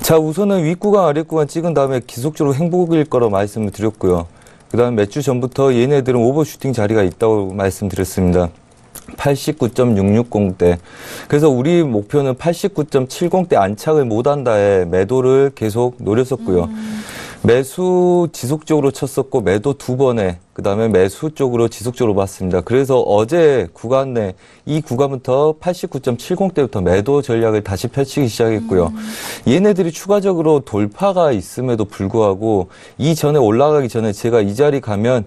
자, 우선은 윗구간 아랫구간 찍은 다음에 기속적으로 행복일 거라 말씀을 드렸고요. 그다음 몇 주 전부터 얘네들은 오버슈팅 자리가 있다고 말씀드렸습니다. 89.660대. 그래서 우리 목표는 89.70대 안착을 못한다에 매도를 계속 노렸었고요. 매수 지속적으로 쳤었고 매도 2번에 그다음에 매수 쪽으로 지속적으로 봤습니다. 그래서 어제 구간 내 이 구간부터 89.70대부터 매도 전략을 다시 펼치기 시작했고요. 얘네들이 추가적으로 돌파가 있음에도 불구하고 이전에 올라가기 전에 제가 이 자리 가면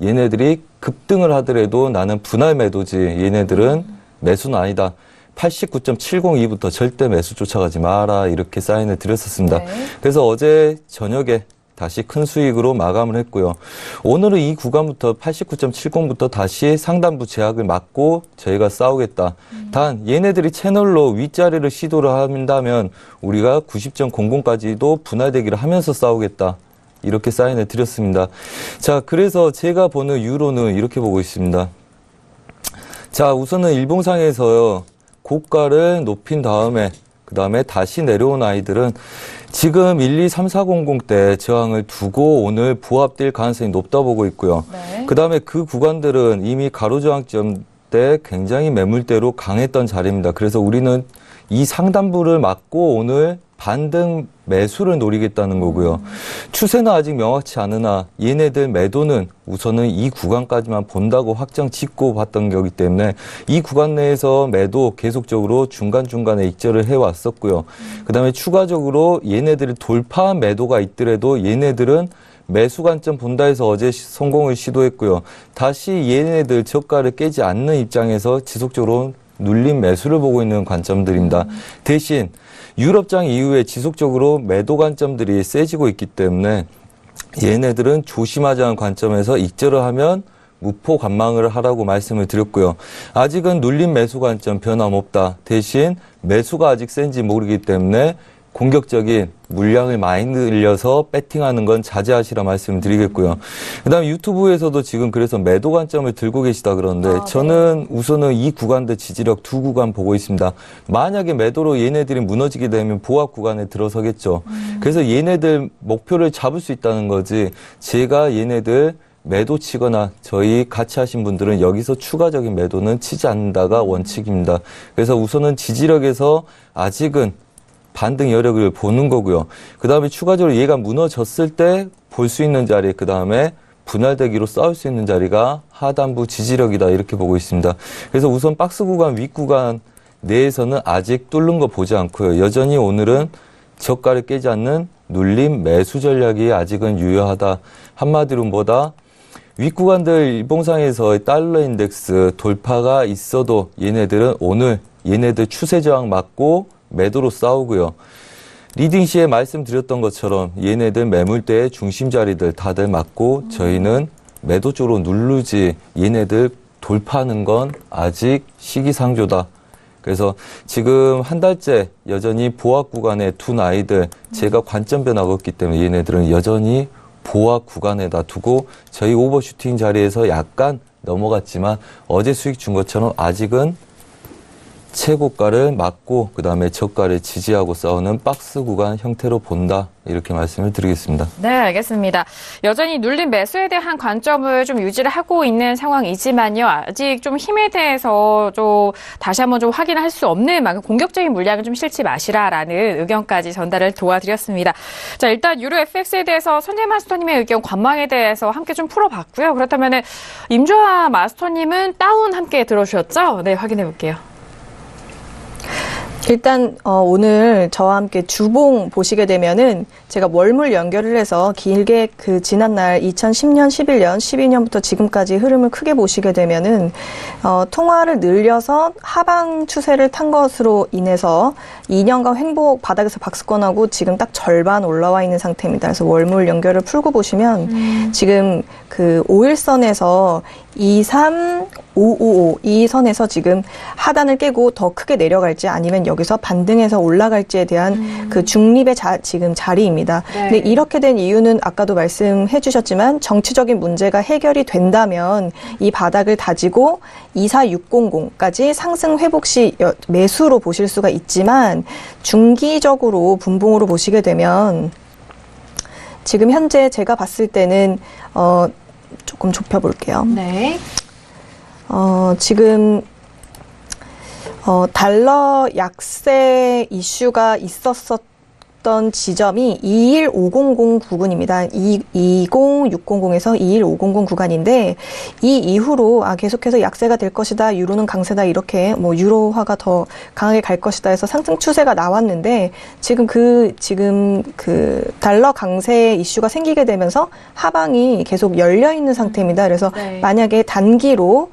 얘네들이 급등을 하더라도 나는 분할 매도지 얘네들은 매수는 아니다. 89.702부터 절대 매수 쫓아가지 마라 이렇게 사인을 드렸었습니다. 네. 그래서 어제 저녁에 다시 큰 수익으로 마감을 했고요. 오늘은 이 구간부터 89.70부터 다시 상단부 제약을 맞고 저희가 싸우겠다. 단 얘네들이 채널로 윗자리를 시도를 한다면 우리가 90.00까지도 분할되기를 하면서 싸우겠다. 이렇게 사인을 드렸습니다. 자, 그래서 제가 보는 유로는 이렇게 보고 있습니다. 자, 우선은 일봉상에서요. 고가를 높인 다음에 그 다음에 다시 내려온 아이들은 지금 123400대 저항을 두고 오늘 부합될 가능성이 높다 보고 있고요. 네. 그 다음에 그 구간들은 이미 가로저항점 때 굉장히 매물대로 강했던 자리입니다. 그래서 우리는 이 상단부를 막고 오늘 반등 매수를 노리겠다는 거고요. 추세는 아직 명확치 않으나 얘네들 매도는 우선은 이 구간까지만 본다고 확정 짓고 봤던 거기 때문에 이 구간 내에서 매도 계속적으로 중간중간에 익절을 해왔었고요. 그다음에 추가적으로 얘네들이 돌파한 매도가 있더라도 얘네들은 매수 관점 본다 해서 어제 성공을 시도했고요. 다시 얘네들 저가를 깨지 않는 입장에서 지속적으로 눌린 매수를 보고 있는 관점들입니다. 대신 유럽장 이후에 지속적으로 매도 관점들이 세지고 있기 때문에 얘네들은 조심하자는 관점에서 익절을 하면 무포 관망을 하라고 말씀을 드렸고요. 아직은 눌린 매수 관점 변함없다. 대신 매수가 아직 센지 모르기 때문에 공격적인 물량을 많이 늘려서 배팅하는 건 자제하시라 말씀을 드리겠고요. 그다음 유튜브에서도 지금 그래서 매도 관점을 들고 계시다 그러는데 저는 우선은 이 구간대 지지력 두 구간 보고 있습니다. 만약에 매도로 얘네들이 무너지게 되면 보합 구간에 들어서겠죠. 그래서 얘네들 목표를 잡을 수 있다는 거지 제가 얘네들 매도 치거나 저희 같이 하신 분들은 여기서 추가적인 매도는 치지 않는다가 원칙입니다. 그래서 우선은 지지력에서 아직은 반등 여력을 보는 거고요. 그 다음에 추가적으로 얘가 무너졌을 때 볼 수 있는 자리, 그 다음에 분할되기로 싸울 수 있는 자리가 하단부 지지력이다 이렇게 보고 있습니다. 그래서 우선 박스 구간, 윗 구간 내에서는 아직 뚫는 거 보지 않고요. 여전히 오늘은 저가를 깨지 않는 눌림 매수 전략이 아직은 유효하다. 한마디로 뭐다? 윗구간들 일봉상에서의 달러 인덱스 돌파가 있어도 얘네들은 오늘 얘네들 추세 저항 맞고 매도로 싸우고요. 리딩 시에 말씀드렸던 것처럼 얘네들 매물대의 중심 자리들 다들 맞고 저희는 매도 쪽으로 누르지 얘네들 돌파하는 건 아직 시기상조다. 그래서 지금 한 달째 여전히 보합 구간에 둔 아이들 제가 관점 변화가 없기 때문에 얘네들은 여전히 보합 구간에다 두고 저희 오버슈팅 자리에서 약간 넘어갔지만 어제 수익 준 것처럼 아직은 최고가를 막고 그다음에 저가를 지지하고 싸우는 박스 구간 형태로 본다. 이렇게 말씀을 드리겠습니다. 네, 알겠습니다. 여전히 눌린 매수에 대한 관점을 좀 유지를 하고 있는 상황이지만요. 아직 좀 힘에 대해서 좀 다시 한번 좀 확인할 수 없는 만큼 공격적인 물량을 좀 실지 마시라라는 의견까지 전달을 도와드렸습니다. 자, 일단 유로 FX에 대해서 손재 마스터님의 의견 관망에 대해서 함께 좀 풀어봤고요. 그렇다면 임조아 마스터님은 다운 함께 들어주셨죠? 네, 확인해 볼게요. 일단 오늘 저와 함께 주봉 보시게 되면은 제가 월물 연결을 해서 길게 그 지난날 2010년, 11년, 12년부터 지금까지 흐름을 크게 보시게 되면은 통화를 늘려서 하방 추세를 탄 것으로 인해서 2년간 횡보 바닥에서 박스권하고 지금 딱 절반 올라와 있는 상태입니다. 그래서 월물 연결을 풀고 보시면 지금 그 5일선에서 23555 이 선에서 지금 하단을 깨고 더 크게 내려갈지 아니면 여기서 반등해서 올라갈지에 대한 그 중립의 지금 자리입니다. 네. 근데 이렇게 된 이유는 아까도 말씀해 주셨지만 정치적인 문제가 해결이 된다면 이 바닥을 다지고 24600까지 상승 회복 시 매수로 보실 수가 있지만 중기적으로 분봉으로 보시게 되면 지금 현재 제가 봤을 때는 조금 좁혀볼게요. 네. 지금 달러 약세 이슈가 있었던 지점이 21500 구간입니다. 20600에서 21500 구간인데 이 이후로 계속해서 약세가 될 것이다. 유로는 강세다. 이렇게 뭐 유로화가 더 강하게 갈 것이다 해서 상승 추세가 나왔는데 지금 그 달러 강세 이슈가 생기게 되면서 하방이 계속 열려 있는 상태입니다. 그래서 네. 만약에 단기로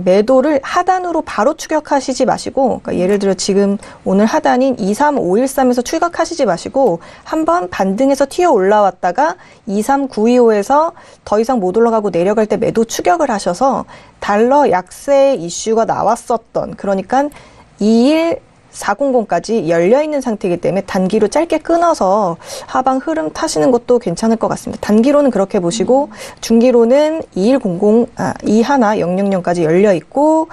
매도를 하단으로 바로 추격하시지 마시고, 그러니까 예를 들어 지금 오늘 하단인 23513에서 추격하시지 마시고 한번 반등해서 튀어 올라왔다가 23925에서 더 이상 못 올라가고 내려갈 때 매도 추격을 하셔서 달러 약세 이슈가 나왔었던, 그러니까 21400까지 열려있는 상태이기 때문에 단기로 짧게 끊어서 하방 흐름 타시는 것도 괜찮을 것 같습니다. 단기로는 그렇게 보시고 중기로는 21000까지 열려있고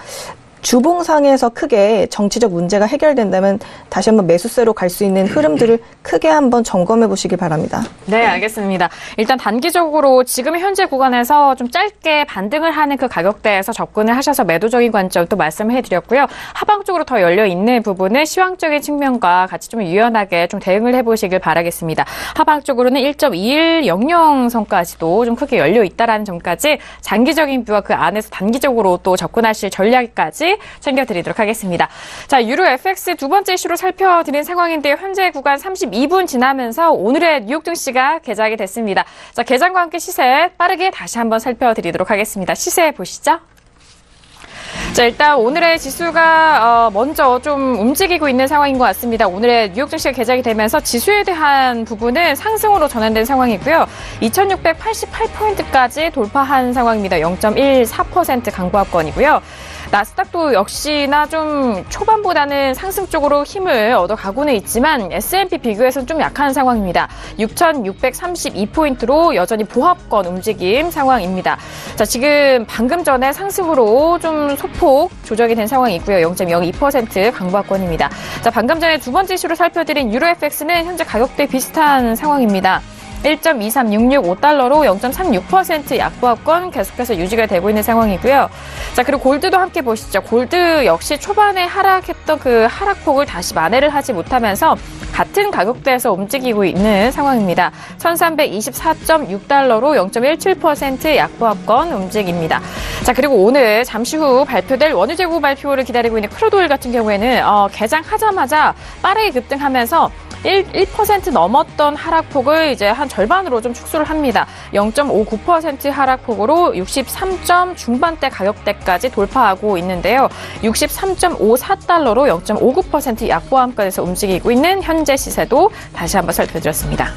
주봉상에서 크게 정치적 문제가 해결된다면 다시 한번 매수세로 갈 수 있는 흐름들을 크게 한번 점검해 보시기 바랍니다. 네, 알겠습니다. 일단 단기적으로 지금 현재 구간에서 좀 짧게 반등을 하는 그 가격대에서 접근을 하셔서 매도적인 관점 또 말씀을 해드렸고요. 하방 쪽으로 더 열려 있는 부분은 시황적인 측면과 같이 좀 유연하게 좀 대응을 해보시길 바라겠습니다. 하방 쪽으로는 1.2100선까지도 좀 크게 열려 있다라는 점까지 장기적인 뷰와 그 안에서 단기적으로 또 접근하실 전략까지 챙겨드리도록 하겠습니다. 자, 유로 FX 두 번째 이슈로 살펴드린 상황인데요. 현재 구간 32분 지나면서 오늘의 뉴욕 증시가 개장이 됐습니다. 자, 개장과 함께 시세 빠르게 다시 한번 살펴드리도록 하겠습니다. 시세 보시죠. 자, 일단 오늘의 지수가 먼저 좀 움직이고 있는 상황인 것 같습니다. 오늘의 뉴욕 증시가 개장이 되면서 지수에 대한 부분은 상승으로 전환된 상황이고요. 2688포인트까지 돌파한 상황입니다. 0.14% 강보합권이고요. 나스닥도 역시나 좀 초반보다는 상승 쪽으로 힘을 얻어가고는 있지만 S&P 비교해서는 좀 약한 상황입니다. 6,632포인트로 여전히 보합권 움직임 상황입니다. 자, 지금 방금 전에 상승으로 좀 소폭 조정이 된 상황이고요. 0.02% 강보합권입니다. 자, 방금 전에 두 번째 이슈로 살펴드린 유로 FX는 현재 가격대 비슷한 상황입니다. 1.23665달러로 0.36% 약보합권 계속해서 유지가 되고 있는 상황이고요. 자, 그리고 골드도 함께 보시죠. 골드 역시 초반에 하락했던 그 하락폭을 다시 만회를 하지 못하면서 같은 가격대에서 움직이고 있는 상황입니다. 1324.6달러로 0.17% 약보합권 움직입니다. 자, 그리고 오늘 잠시 후 발표될 원유 재고 발표를 기다리고 있는 크루드오일 같은 경우에는 개장하자마자 빠르게 급등하면서 1% 넘었던 하락폭을 이제 한 절반으로 좀 축소를 합니다. 0.59% 하락폭으로 63점 중반대 가격대까지 돌파하고 있는데요. 63.54달러로 0.59% 약보합권에서 움직이고 있는 현재 시세도 다시 한번 살펴드렸습니다.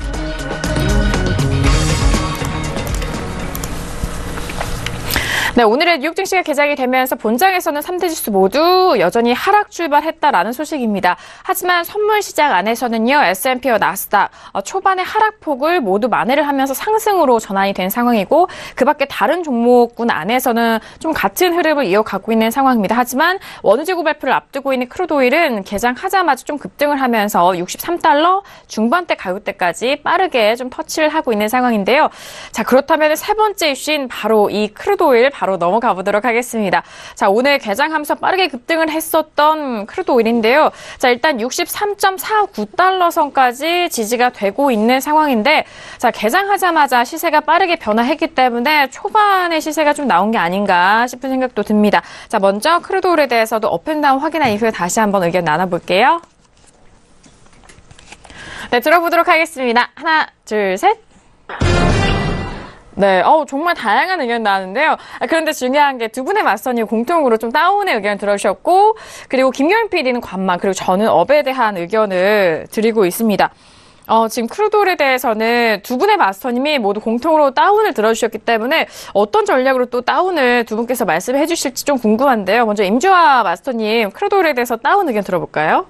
네, 오늘의 뉴욕 증시가 개장이 되면서 본장에서는 3대 지수 모두 여전히 하락 출발했다라는 소식입니다. 하지만 선물 시장 안에서는요, S&P와 나스닥 초반의 하락폭을 모두 만회를 하면서 상승으로 전환이 된 상황이고, 그 밖에 다른 종목군 안에서는 좀 같은 흐름을 이어가고 있는 상황입니다. 하지만 원유 재고 발표를 앞두고 있는 크루드오일은 개장하자마자 좀 급등을 하면서 63달러 중반대 가격대까지 빠르게 좀 터치를 하고 있는 상황인데요. 자, 그렇다면 세 번째 이슈인 바로 이 크루드오일 바로 넘어가 보도록 하겠습니다. 자, 오늘 개장하면서 빠르게 급등을 했었던 크루드오일인데요. 자, 일단 63.49달러 선까지 지지가 되고 있는 상황인데, 자, 개장하자마자 시세가 빠르게 변화했기 때문에 초반에 시세가 좀 나온 게 아닌가 싶은 생각도 듭니다. 자, 먼저 크루드오일에 대해서도 업앤다운 확인한 이후에 다시 한번 의견 나눠볼게요. 네, 들어보도록 하겠습니다. 하나, 둘, 셋. 네, 정말 다양한 의견 나왔는데요. 그런데 중요한 게 두 분의 마스터님 공통으로 좀 다운의 의견을 들어주셨고, 그리고 김경인 PD는 관망, 그리고 저는 업에 대한 의견을 드리고 있습니다. 지금 크루드오일에 대해서는 두 분의 마스터님이 모두 공통으로 다운을 들어주셨기 때문에 어떤 전략으로 또 다운을 두 분께서 말씀해 주실지 좀 궁금한데요. 먼저 임주화 마스터님, 크루드오일에 대해서 다운 의견 들어볼까요?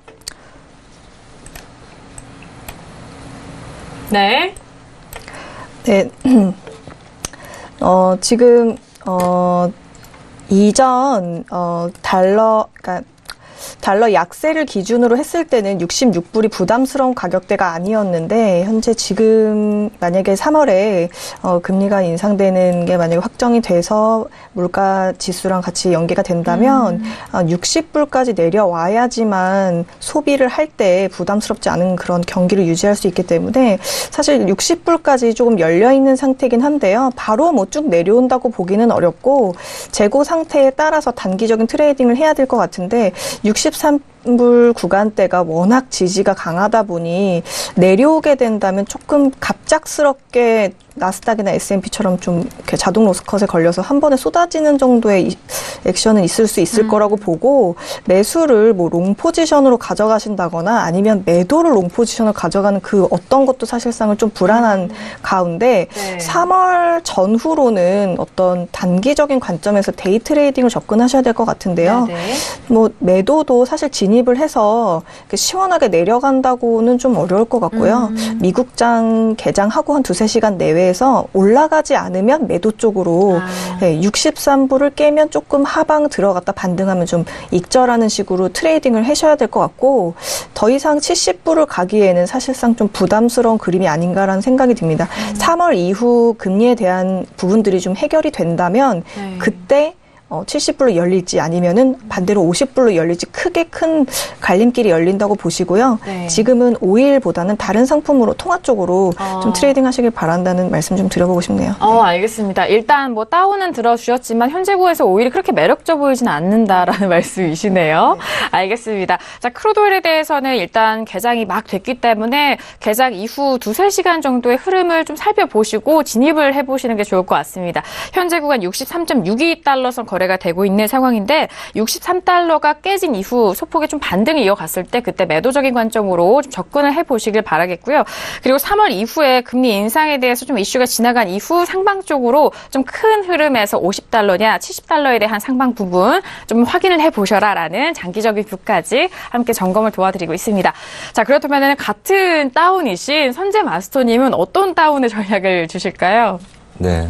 네. 네. 지금, 이전, 그러니까 달러 약세를 기준으로 했을 때는 66불이 부담스러운 가격대가 아니었는데 현재 지금 만약에 3월에 금리가 인상되는 게 만약에 확정이 돼서 물가 지수랑 같이 연계가 된다면 60불까지 내려와야지만 소비를 할 때 부담스럽지 않은 그런 경기를 유지할 수 있기 때문에 사실 60불까지 조금 열려있는 상태이긴 한데요. 바로 뭐 쭉 내려온다고 보기는 어렵고 재고 상태에 따라서 단기적인 트레이딩을 해야 될 것 같은데 63불 구간대가 워낙 지지가 강하다 보니 내려오게 된다면 조금 갑작스럽게 나스닥이나 S&P처럼 좀 이렇게 자동 로스컷에 걸려서 한 번에 쏟아지는 정도의 액션은 있을 수 있을 거라고 보고 매수를 뭐 롱 포지션으로 가져가신다거나 아니면 매도를 롱 포지션으로 가져가는 그 어떤 것도 사실상은 좀 불안한 가운데 3월 전후로는 어떤 단기적인 관점에서 데이 트레이딩을 접근하셔야 될 것 같은데요. 뭐 매도도 사실 진입을 해서 시원하게 내려간다고는 좀 어려울 것 같고요. 미국장 개장하고 한 2-3시간 내외 에서 올라가지 않으면 매도 쪽으로 63불을 깨면 조금 하방 들어갔다 반등하면 좀 익절하는 식으로 트레이딩을 하셔야 될 것 같고 더 이상 70불을 가기에는 사실상 좀 부담스러운 그림이 아닌가라는 생각이 듭니다. 3월 이후 금리에 대한 부분들이 좀 해결이 된다면 그때 70불로 열릴지 아니면은 반대로 50불로 열릴지 크게 큰 갈림길이 열린다고 보시고요. 지금은 오일보다는 다른 상품으로 통화 쪽으로 좀 트레이딩 하시길 바란다는 말씀 좀 드려보고 싶네요. 알겠습니다. 일단 뭐 다운은 들어주셨지만 현재구에서 오일이 그렇게 매력져 보이진 않는다라는 말씀이시네요. 알겠습니다. 자, 크루드 오일에 대해서는 일단 개장이 막 됐기 때문에 개장 이후 2-3시간 정도의 흐름을 좀 살펴보시고 진입을 해보시는 게 좋을 것 같습니다. 현재 구간 63.62달러 선 거래가 되고 있는 상황인데 63달러가 깨진 이후 소폭의 좀 반등이 이어갔을 때 그때 매도적인 관점으로 좀 접근을 해보시길 바라겠고요. 그리고 3월 이후에 금리 인상에 대해서 좀 이슈가 지나간 이후 상방 쪽으로 좀 큰 흐름에서 50달러냐 70달러에 대한 상방 부분 좀 확인을 해보셔라라는 장기적인 뷰까지 함께 점검을 도와드리고 있습니다. 자, 그렇다면 같은 다운이신 선재 마스터님은 어떤 다운의 전략을 주실까요? 네.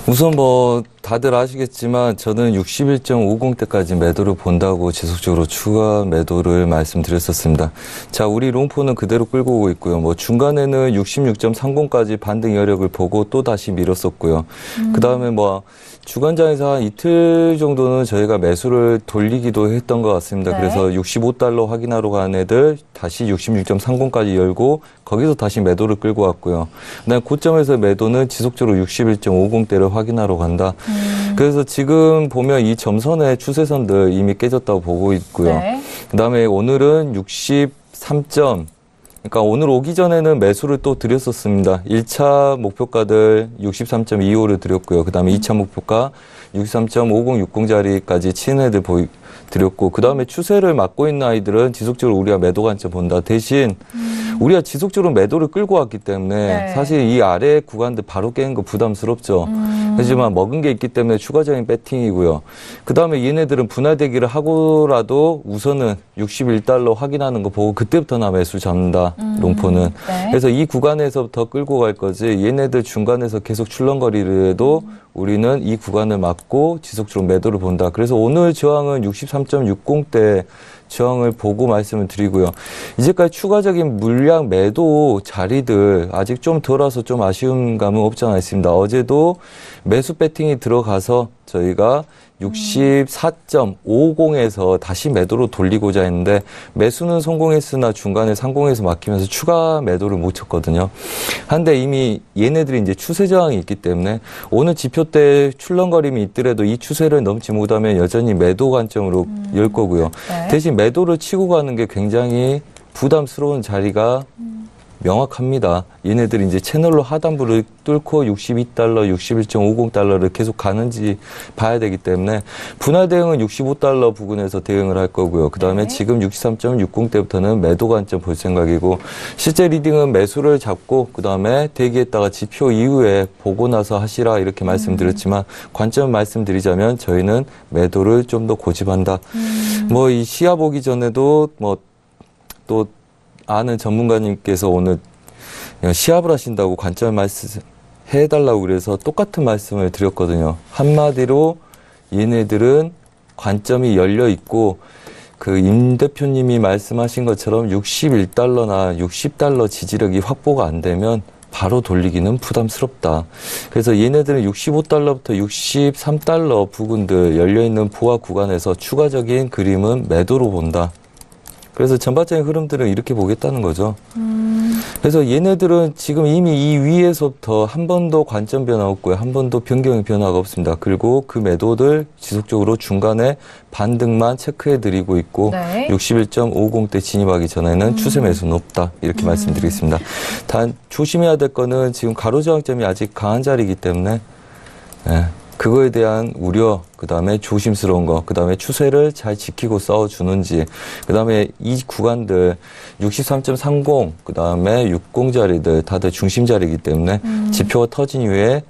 우선 뭐 다들 아시겠지만 저는 61.50대까지 매도를 본다고 지속적으로 추가 매도를 말씀드렸었습니다. 자, 우리 롱포는 그대로 끌고 오고 있고요. 뭐 중간에는 66.30까지 반등 여력을 보고 또 다시 밀었었고요. 그다음에 뭐 주간장에서 한 이틀 정도는 저희가 매수를 돌리기도 했던 것 같습니다. 그래서 65달러 확인하러 간 애들 다시 66.30까지 열고 거기서 다시 매도를 끌고 왔고요. 그다음에 고점에서 매도는 지속적으로 61.50대를 확인하러 간다. 그래서 지금 보면 이 점선의 추세선들 이미 깨졌다고 보고 있고요. 그다음에 오늘은 63점, 그러니까 오늘 오기 전에는 매수를 또 드렸었습니다. 1차 목표가들 63.25를 드렸고요. 그다음에 2차 목표가 63.5060자리까지 치는 애들 드렸고, 그다음에 추세를 막고 있는 아이들은 지속적으로 우리가 매도 관점 본다. 대신 우리가 지속적으로 매도를 끌고 왔기 때문에 사실 이 아래 구간들 바로 깨는 거 부담스럽죠. 하지만 먹은 게 있기 때문에 추가적인 배팅이고요. 그다음에 얘네들은 분할대기를 하고라도 우선은 61달러 확인하는 거 보고 그때부터 나 매수 잡는다. 롱포는. 그래서 이 구간에서부터 끌고 갈 거지 얘네들 중간에서 계속 출렁거리려도 우리는 이 구간을 막고 지속적으로 매도를 본다. 그래서 오늘 저항은 63.60대 저항을 보고 말씀을 드리고요. 이제까지 추가적인 물량 매도 자리들 아직 좀 덜어서 좀 아쉬운 감은 없지 않아 있습니다. 어제도 매수 배팅이 들어가서 저희가 64.50에서 다시 매도로 돌리고자 했는데 매수는 성공했으나 중간에 상공에서 막히면서 추가 매도를 못 쳤거든요. 한데 이미 얘네들이 이제 추세 저항이 있기 때문에 오늘 지표 때 출렁거림이 있더라도 이 추세를 넘지 못하면 여전히 매도 관점으로 열 거고요. 대신 매도를 치고 가는 게 굉장히 부담스러운 자리가 명확합니다. 얘네들이 이제 채널로 하단부를 뚫고 62달러, 61.50달러를 계속 가는지 봐야 되기 때문에 분할 대응은 65달러 부근에서 대응을 할 거고요. 그다음에 지금 63.60대부터는 매도 관점 볼 생각이고 실제 리딩은 매수를 잡고 그다음에 대기했다가 지표 이후에 보고 나서 하시라 이렇게 말씀드렸지만 관점 말씀드리자면 저희는 매도를 좀 더 고집한다. 뭐 이 시야 보기 전에도 뭐 또 아는 전문가님께서 오늘 시합을 하신다고 관점 말씀 해달라고 그래서 똑같은 말씀을 드렸거든요. 한마디로 얘네들은 관점이 열려 있고 그 임 대표님이 말씀하신 것처럼 61달러나 60달러 지지력이 확보가 안 되면 바로 돌리기는 부담스럽다. 그래서 얘네들은 65달러부터 63달러 부근들 열려있는 보합 구간에서 추가적인 그림은 매도로 본다. 그래서 전반적인 흐름들은 이렇게 보겠다는 거죠. 그래서 얘네들은 지금 이미 이 위에서부터 한 번도 관점 변화 없고요. 한 번도 변경 변화가 없습니다. 그리고 그 매도들 지속적으로 중간에 반등만 체크해드리고 있고 네. 61.50대 진입하기 전에는 추세 매수는 없다. 이렇게 말씀드리겠습니다. 단 조심해야 될 거는 지금 가로저항점이 아직 강한 자리이기 때문에 그거에 대한 우려, 그 다음에 조심스러운 거, 그 다음에 추세를 잘 지키고 싸워주는지, 그 다음에 이 구간들 63.30, 그 다음에 60 자리들 다들 중심 자리이기 때문에 지표가 터진 이후에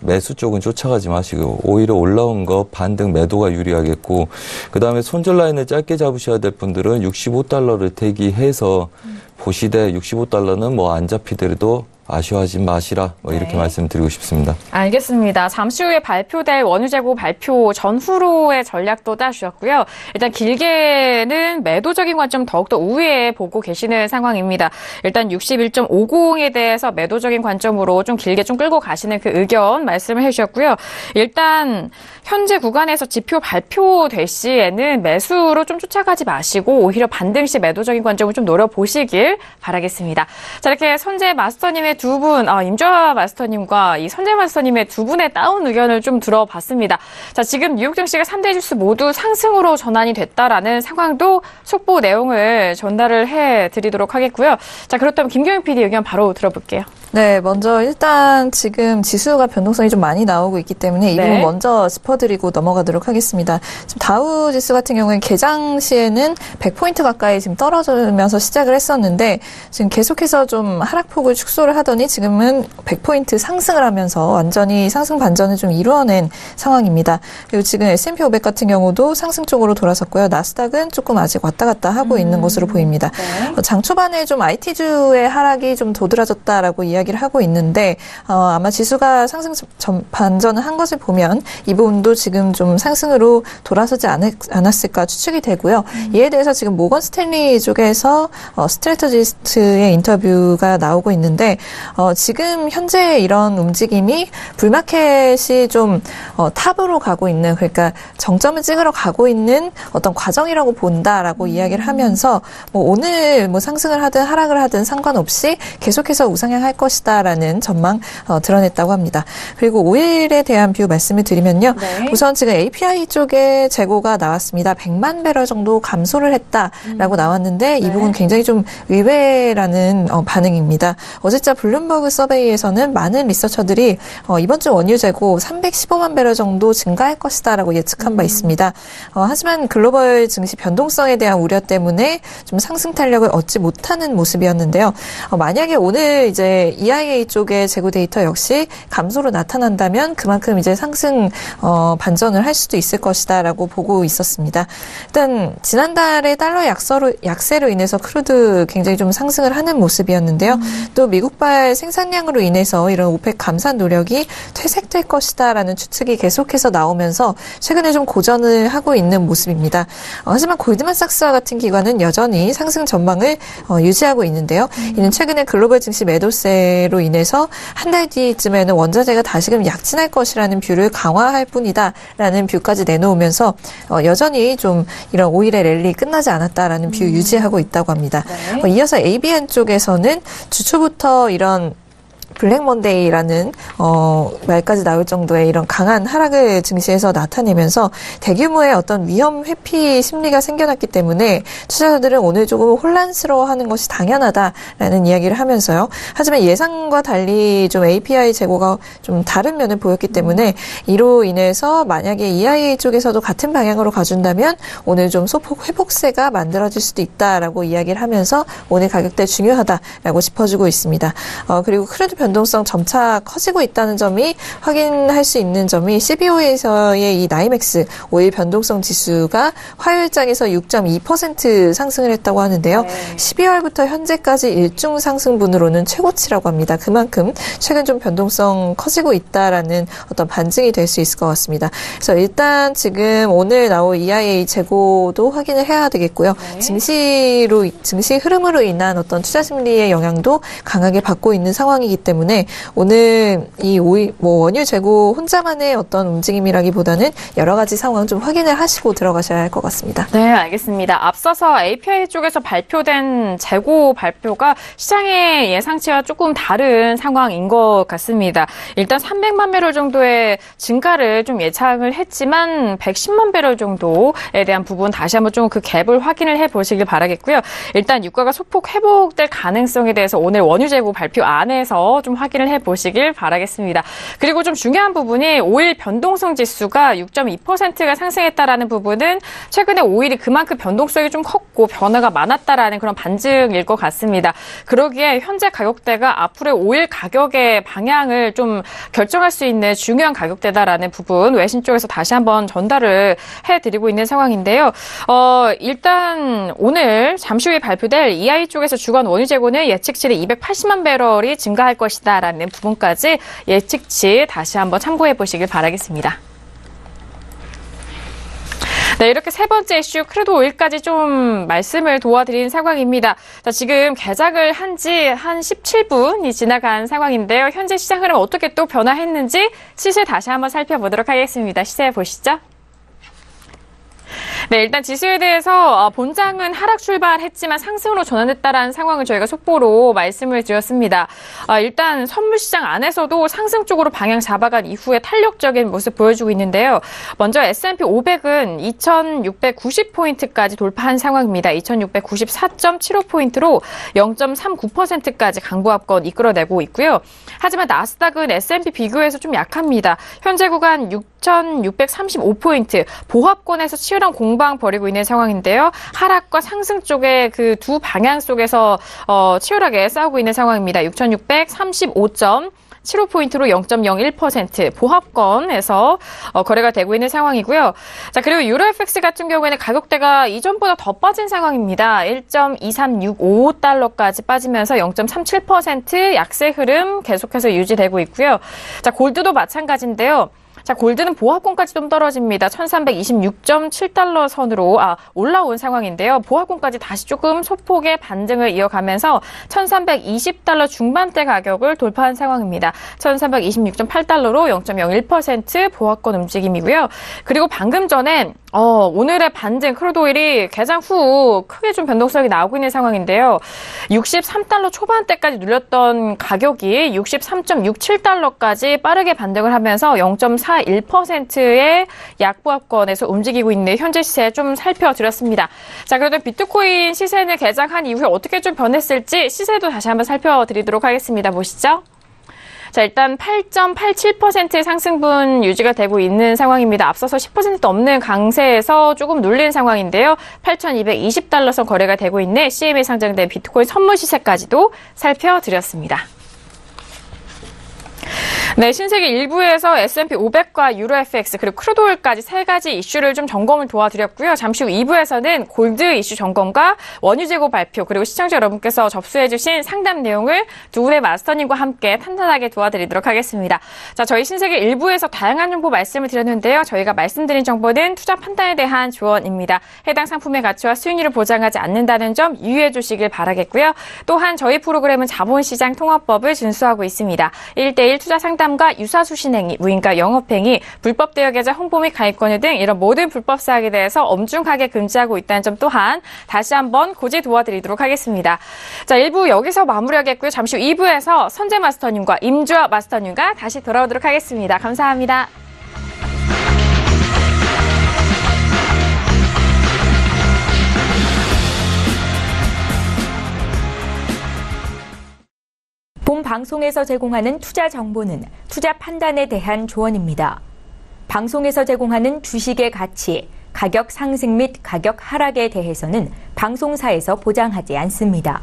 매수 쪽은 쫓아가지 마시고 오히려 올라온 거 반등 매도가 유리하겠고, 그 다음에 손절 라인을 짧게 잡으셔야 될 분들은 65달러를 대기해서 보시되 65달러는 뭐 안 잡히더라도 아쉬워하지 마시라 이렇게 말씀드리고 싶습니다. 알겠습니다. 잠시 후에 발표될 원유재고 발표 전후로의 전략도 따주셨고요. 일단 길게는 매도적인 관점 더욱더 우위에 보고 계시는 상황입니다. 일단 61.50에 대해서 매도적인 관점으로 좀 길게 좀 끌고 가시는 그 의견 말씀을 해주셨고요. 일단 현재 구간에서 지표 발표될 시에는 매수로 좀 쫓아가지 마시고 오히려 반등 시 매도적인 관점을 좀 노려보시길 바라겠습니다. 자, 이렇게 선재 마스터님의 두 분, 임조아 마스터님과 이 선재 마스터님의 두 분의 다운 의견을 좀 들어봤습니다. 자, 지금 뉴욕 증시가 3대 지수 모두 상승으로 전환이 됐다라는 상황도 속보 내용을 전달을 해드리도록 하겠고요. 자, 그렇다면 김경영 PD 의견 바로 들어볼게요. 네, 먼저 일단 지금 지수가 변동성이 좀 많이 나오고 있기 때문에 이 부분 먼저 짚어드리고 넘어가도록 하겠습니다. 지금 다우 지수 같은 경우에는 개장 시에는 100포인트 가까이 지금 떨어지면서 시작을 했었는데 지금 계속해서 좀 하락폭을 축소를 하더니 지금은 100포인트 상승을 하면서 완전히 상승 반전을 좀 이루어낸 상황입니다. 그리고 지금 S&P 500 같은 경우도 상승 쪽으로 돌아섰고요. 나스닥은 조금 아직 왔다 갔다 하고 있는 것으로 보입니다. 장 초반에 좀 IT주의 하락이 좀 도드라졌다라고 이야기를 하고 있는데 아마 지수가 상승 반전을 한 것을 보면 이 부분도 지금 좀 상승으로 돌아서지 않았을까 추측이 되고요. 이에 대해서 지금 모건 스탠리 쪽에서 스트래터지스트의 인터뷰가 나오고 있는데 지금 현재 이런 움직임이 불마켓이 좀 탑으로 가고 있는, 그러니까 정점을 찍으러 가고 있는 어떤 과정이라고 본다라고 이야기를 하면서 오늘 상승을 하든 하락을 하든 상관없이 계속해서 우상향할 것이다라는 전망 드러냈다고 합니다. 그리고 오일에 대한 뷰 말씀을 드리면요. 우선 지금 API 쪽에 재고가 나왔습니다. 100만 배럴 정도 감소를 했다라고 나왔는데 이 부분 굉장히 좀 의외라는 반응입니다. 어제자 블룸버그 서베이에서는 많은 리서처들이 이번 주 원유 재고 315만 배럴 정도 증가할 것이다라고 예측한 바 있습니다. 하지만 글로벌 증시 변동성에 대한 우려 때문에 좀 상승 탄력을 얻지 못하는 모습이었는데요. 만약에 오늘 이제 EIA 쪽의 재고 데이터 역시 감소로 나타난다면 그만큼 이제 상승 반전을 할 수도 있을 것이다라고 보고 있었습니다. 일단 지난달에 달러 약세로 인해서 크루드 굉장히 좀 상승을 하는 모습이었는데요. 또 미국발 생산량으로 인해서 이런 오펙 감산 노력이 퇴색될 것이다라는 추측이 계속해서 나오면서 최근에 좀 고전을 하고 있는 모습입니다. 하지만 골드만삭스와 같은 기관은 여전히 상승 전망을 유지하고 있는데요. 이는 최근에 글로벌 증시 매도세로 인해서 한 달 뒤쯤에는 원자재가 다시금 약진할 것이라는 뷰를 강화할 뿐이다라는 뷰까지 내놓으면서 여전히 좀 이런 오일의 랠리 끝나지 않았다라는 뷰 유지하고 있다고 합니다. 이어서 ABN 쪽에서는 주초부터 이런 블랙 먼데이라는 말까지 나올 정도의 이런 강한 하락을 증시에서 나타내면서 대규모의 어떤 위험 회피 심리가 생겨났기 때문에 투자자들은 오늘 조금 혼란스러워하는 것이 당연하다라는 이야기를 하면서요. 하지만 예상과 달리 좀 API 재고가 좀 다른 면을 보였기 때문에 이로 인해서 만약에 EIA 쪽에서도 같은 방향으로 가준다면 오늘 좀 소폭 회복세가 만들어질 수도 있다라고 이야기를 하면서 오늘 가격대 중요하다라고 짚어주고 있습니다. 그리고 크루드 변동성 점차 커지고 있다는 점이 확인할 수 있는 점이 CBOE에서의 이 나이맥스 오일 변동성 지수가 화요일장에서 6.2% 상승을 했다고 하는데요. 12월부터 현재까지 일중 상승분으로는 최고치라고 합니다. 그만큼 최근 좀 변동성 커지고 있다라는 어떤 반증이 될 수 있을 것 같습니다. 그래서 일단 지금 오늘 나올 EIA 재고도 확인을 해야 되겠고요. 증시 흐름으로 인한 어떤 투자 심리의 영향도 강하게 받고 있는 상황이기 때문에 오늘 이 원유 재고 혼자만의 어떤 움직임이라기보다는 여러 가지 상황 좀 확인을 하시고 들어가셔야 할 것 같습니다. 네, 알겠습니다. 앞서서 API 쪽에서 발표된 재고 발표가 시장의 예상치와 조금 다른 상황인 것 같습니다. 일단 300만 배럴 정도의 증가를 좀 예상을 했지만 110만 배럴 정도에 대한 부분 다시 한번 좀 그 갭을 확인을 해보시길 바라겠고요. 일단 유가가 소폭 회복될 가능성에 대해서 오늘 원유 재고 발표 안에서 좀 확인을 해보시길 바라겠습니다. 그리고 좀 중요한 부분이 오일 변동성 지수가 6.2%가 상승했다라는 부분은 최근에 오일이 그만큼 변동성이 좀 컸고 변화가 많았다라는 그런 반증일 것 같습니다. 그러기에 현재 가격대가 앞으로의 오일 가격의 방향을 좀 결정할 수 있는 중요한 가격대다라는 부분 외신 쪽에서 다시 한번 전달을 해드리고 있는 상황인데요. 일단 오늘 잠시 후에 발표될 EIA 쪽에서 주간 원유 재고는 예측치를 280만 배럴이 증가할 것이다라는 부분까지 예측치 다시 한번 참고해 보시길 바라겠습니다. 네, 이렇게 세 번째 이슈 크루드 오일까지 좀 말씀을 도와드린 상황입니다. 자, 지금 개장을 한 지 한 17분이 지나간 상황인데요. 현재 시장 흐름 어떻게 또 변화했는지 시세 다시 한번 살펴보도록 하겠습니다. 시세 보시죠. 네, 일단 지수에 대해서 본장은 하락 출발했지만 상승으로 전환했다라는 상황을 저희가 속보로 말씀을 드렸습니다. 일단 선물시장 안에서도 상승 쪽으로 방향 잡아간 이후에 탄력적인 모습 보여주고 있는데요. 먼저 S&P 500은 2,690포인트까지 돌파한 상황입니다. 2,694.75포인트로 0.39%까지 강보합권 이끌어내고 있고요. 하지만 나스닥은 S&P 비교해서 좀 약합니다. 현재 구간 6,635포인트, 보합권에서 치열한 공방 벌이고 있는 상황인데요. 하락과 상승 쪽의 그 두 방향 속에서 치열하게 싸우고 있는 상황입니다. 6,635.75포인트로 0.01% 보합권에서 거래가 되고 있는 상황이고요. 자, 그리고 유로FX 같은 경우에는 가격대가 이전보다 더 빠진 상황입니다. 1.2365달러까지 빠지면서 0.37% 약세 흐름 계속해서 유지되고 있고요. 자, 골드도 마찬가지인데요. 자, 골드는 보합권까지 좀 떨어집니다. 1,326.7달러 선으로 올라온 상황인데요. 보합권까지 다시 조금 소폭의 반등을 이어가면서 1,320달러 중반대 가격을 돌파한 상황입니다. 1,326.8달러로 0.01% 보합권 움직임이고요. 그리고 방금 전에 오늘의 반등 크루드 오일이 개장 후 크게 좀 변동성이 나오고 있는 상황인데요. 63달러 초반대까지 눌렸던 가격이 63.67달러까지 빠르게 반등을 하면서 0.41%의 약보합권에서 움직이고 있는 현재 시세 좀 살펴드렸습니다. 자, 그러면 비트코인 시세는 개장한 이후에 어떻게 좀 변했을지 시세도 다시 한번 살펴드리도록 하겠습니다. 보시죠. 자, 일단 8.87%의 상승분 유지가 되고 있는 상황입니다. 앞서서 10%도 없는 강세에서 조금 눌린 상황인데요. 8,220달러 선 거래가 되고 있는 CME 상장된 비트코인 선물 시세까지도 살펴드렸습니다. 네, 신세계 1부에서 S&P 500과 유로FX 그리고 크루드 오일까지 세 가지 이슈를 좀 점검을 도와드렸고요. 잠시 후 2부에서는 골드 이슈 점검과 원유 재고 발표 그리고 시청자 여러분께서 접수해주신 상담 내용을 두 분의 마스터님과 함께 탄탄하게 도와드리도록 하겠습니다. 자, 저희 신세계 1부에서 다양한 정보 말씀을 드렸는데요. 저희가 말씀드린 정보는 투자 판단에 대한 조언입니다. 해당 상품의 가치와 수익률을 보장하지 않는다는 점 유의해 주시길 바라겠고요. 또한 저희 프로그램은 자본시장 통화법을 준수하고 있습니다. 1:1 투자 상담과 유사수신행위, 무인가 영업행위, 불법 대여계좌 홍보 및 가입권유 등 이런 모든 불법 사항에 대해서 엄중하게 금지하고 있다는 점 또한 다시 한번 고지 도와드리도록 하겠습니다. 자, 1부 여기서 마무리하겠고요. 잠시 후 2부에서 선재 마스터님과 임주아 마스터님과 다시 돌아오도록 하겠습니다. 감사합니다. 본 방송에서 제공하는 투자 정보는 투자 판단에 대한 조언입니다. 방송에서 제공하는 주식의 가치, 가격 상승 및 가격 하락에 대해서는 방송사에서 보장하지 않습니다.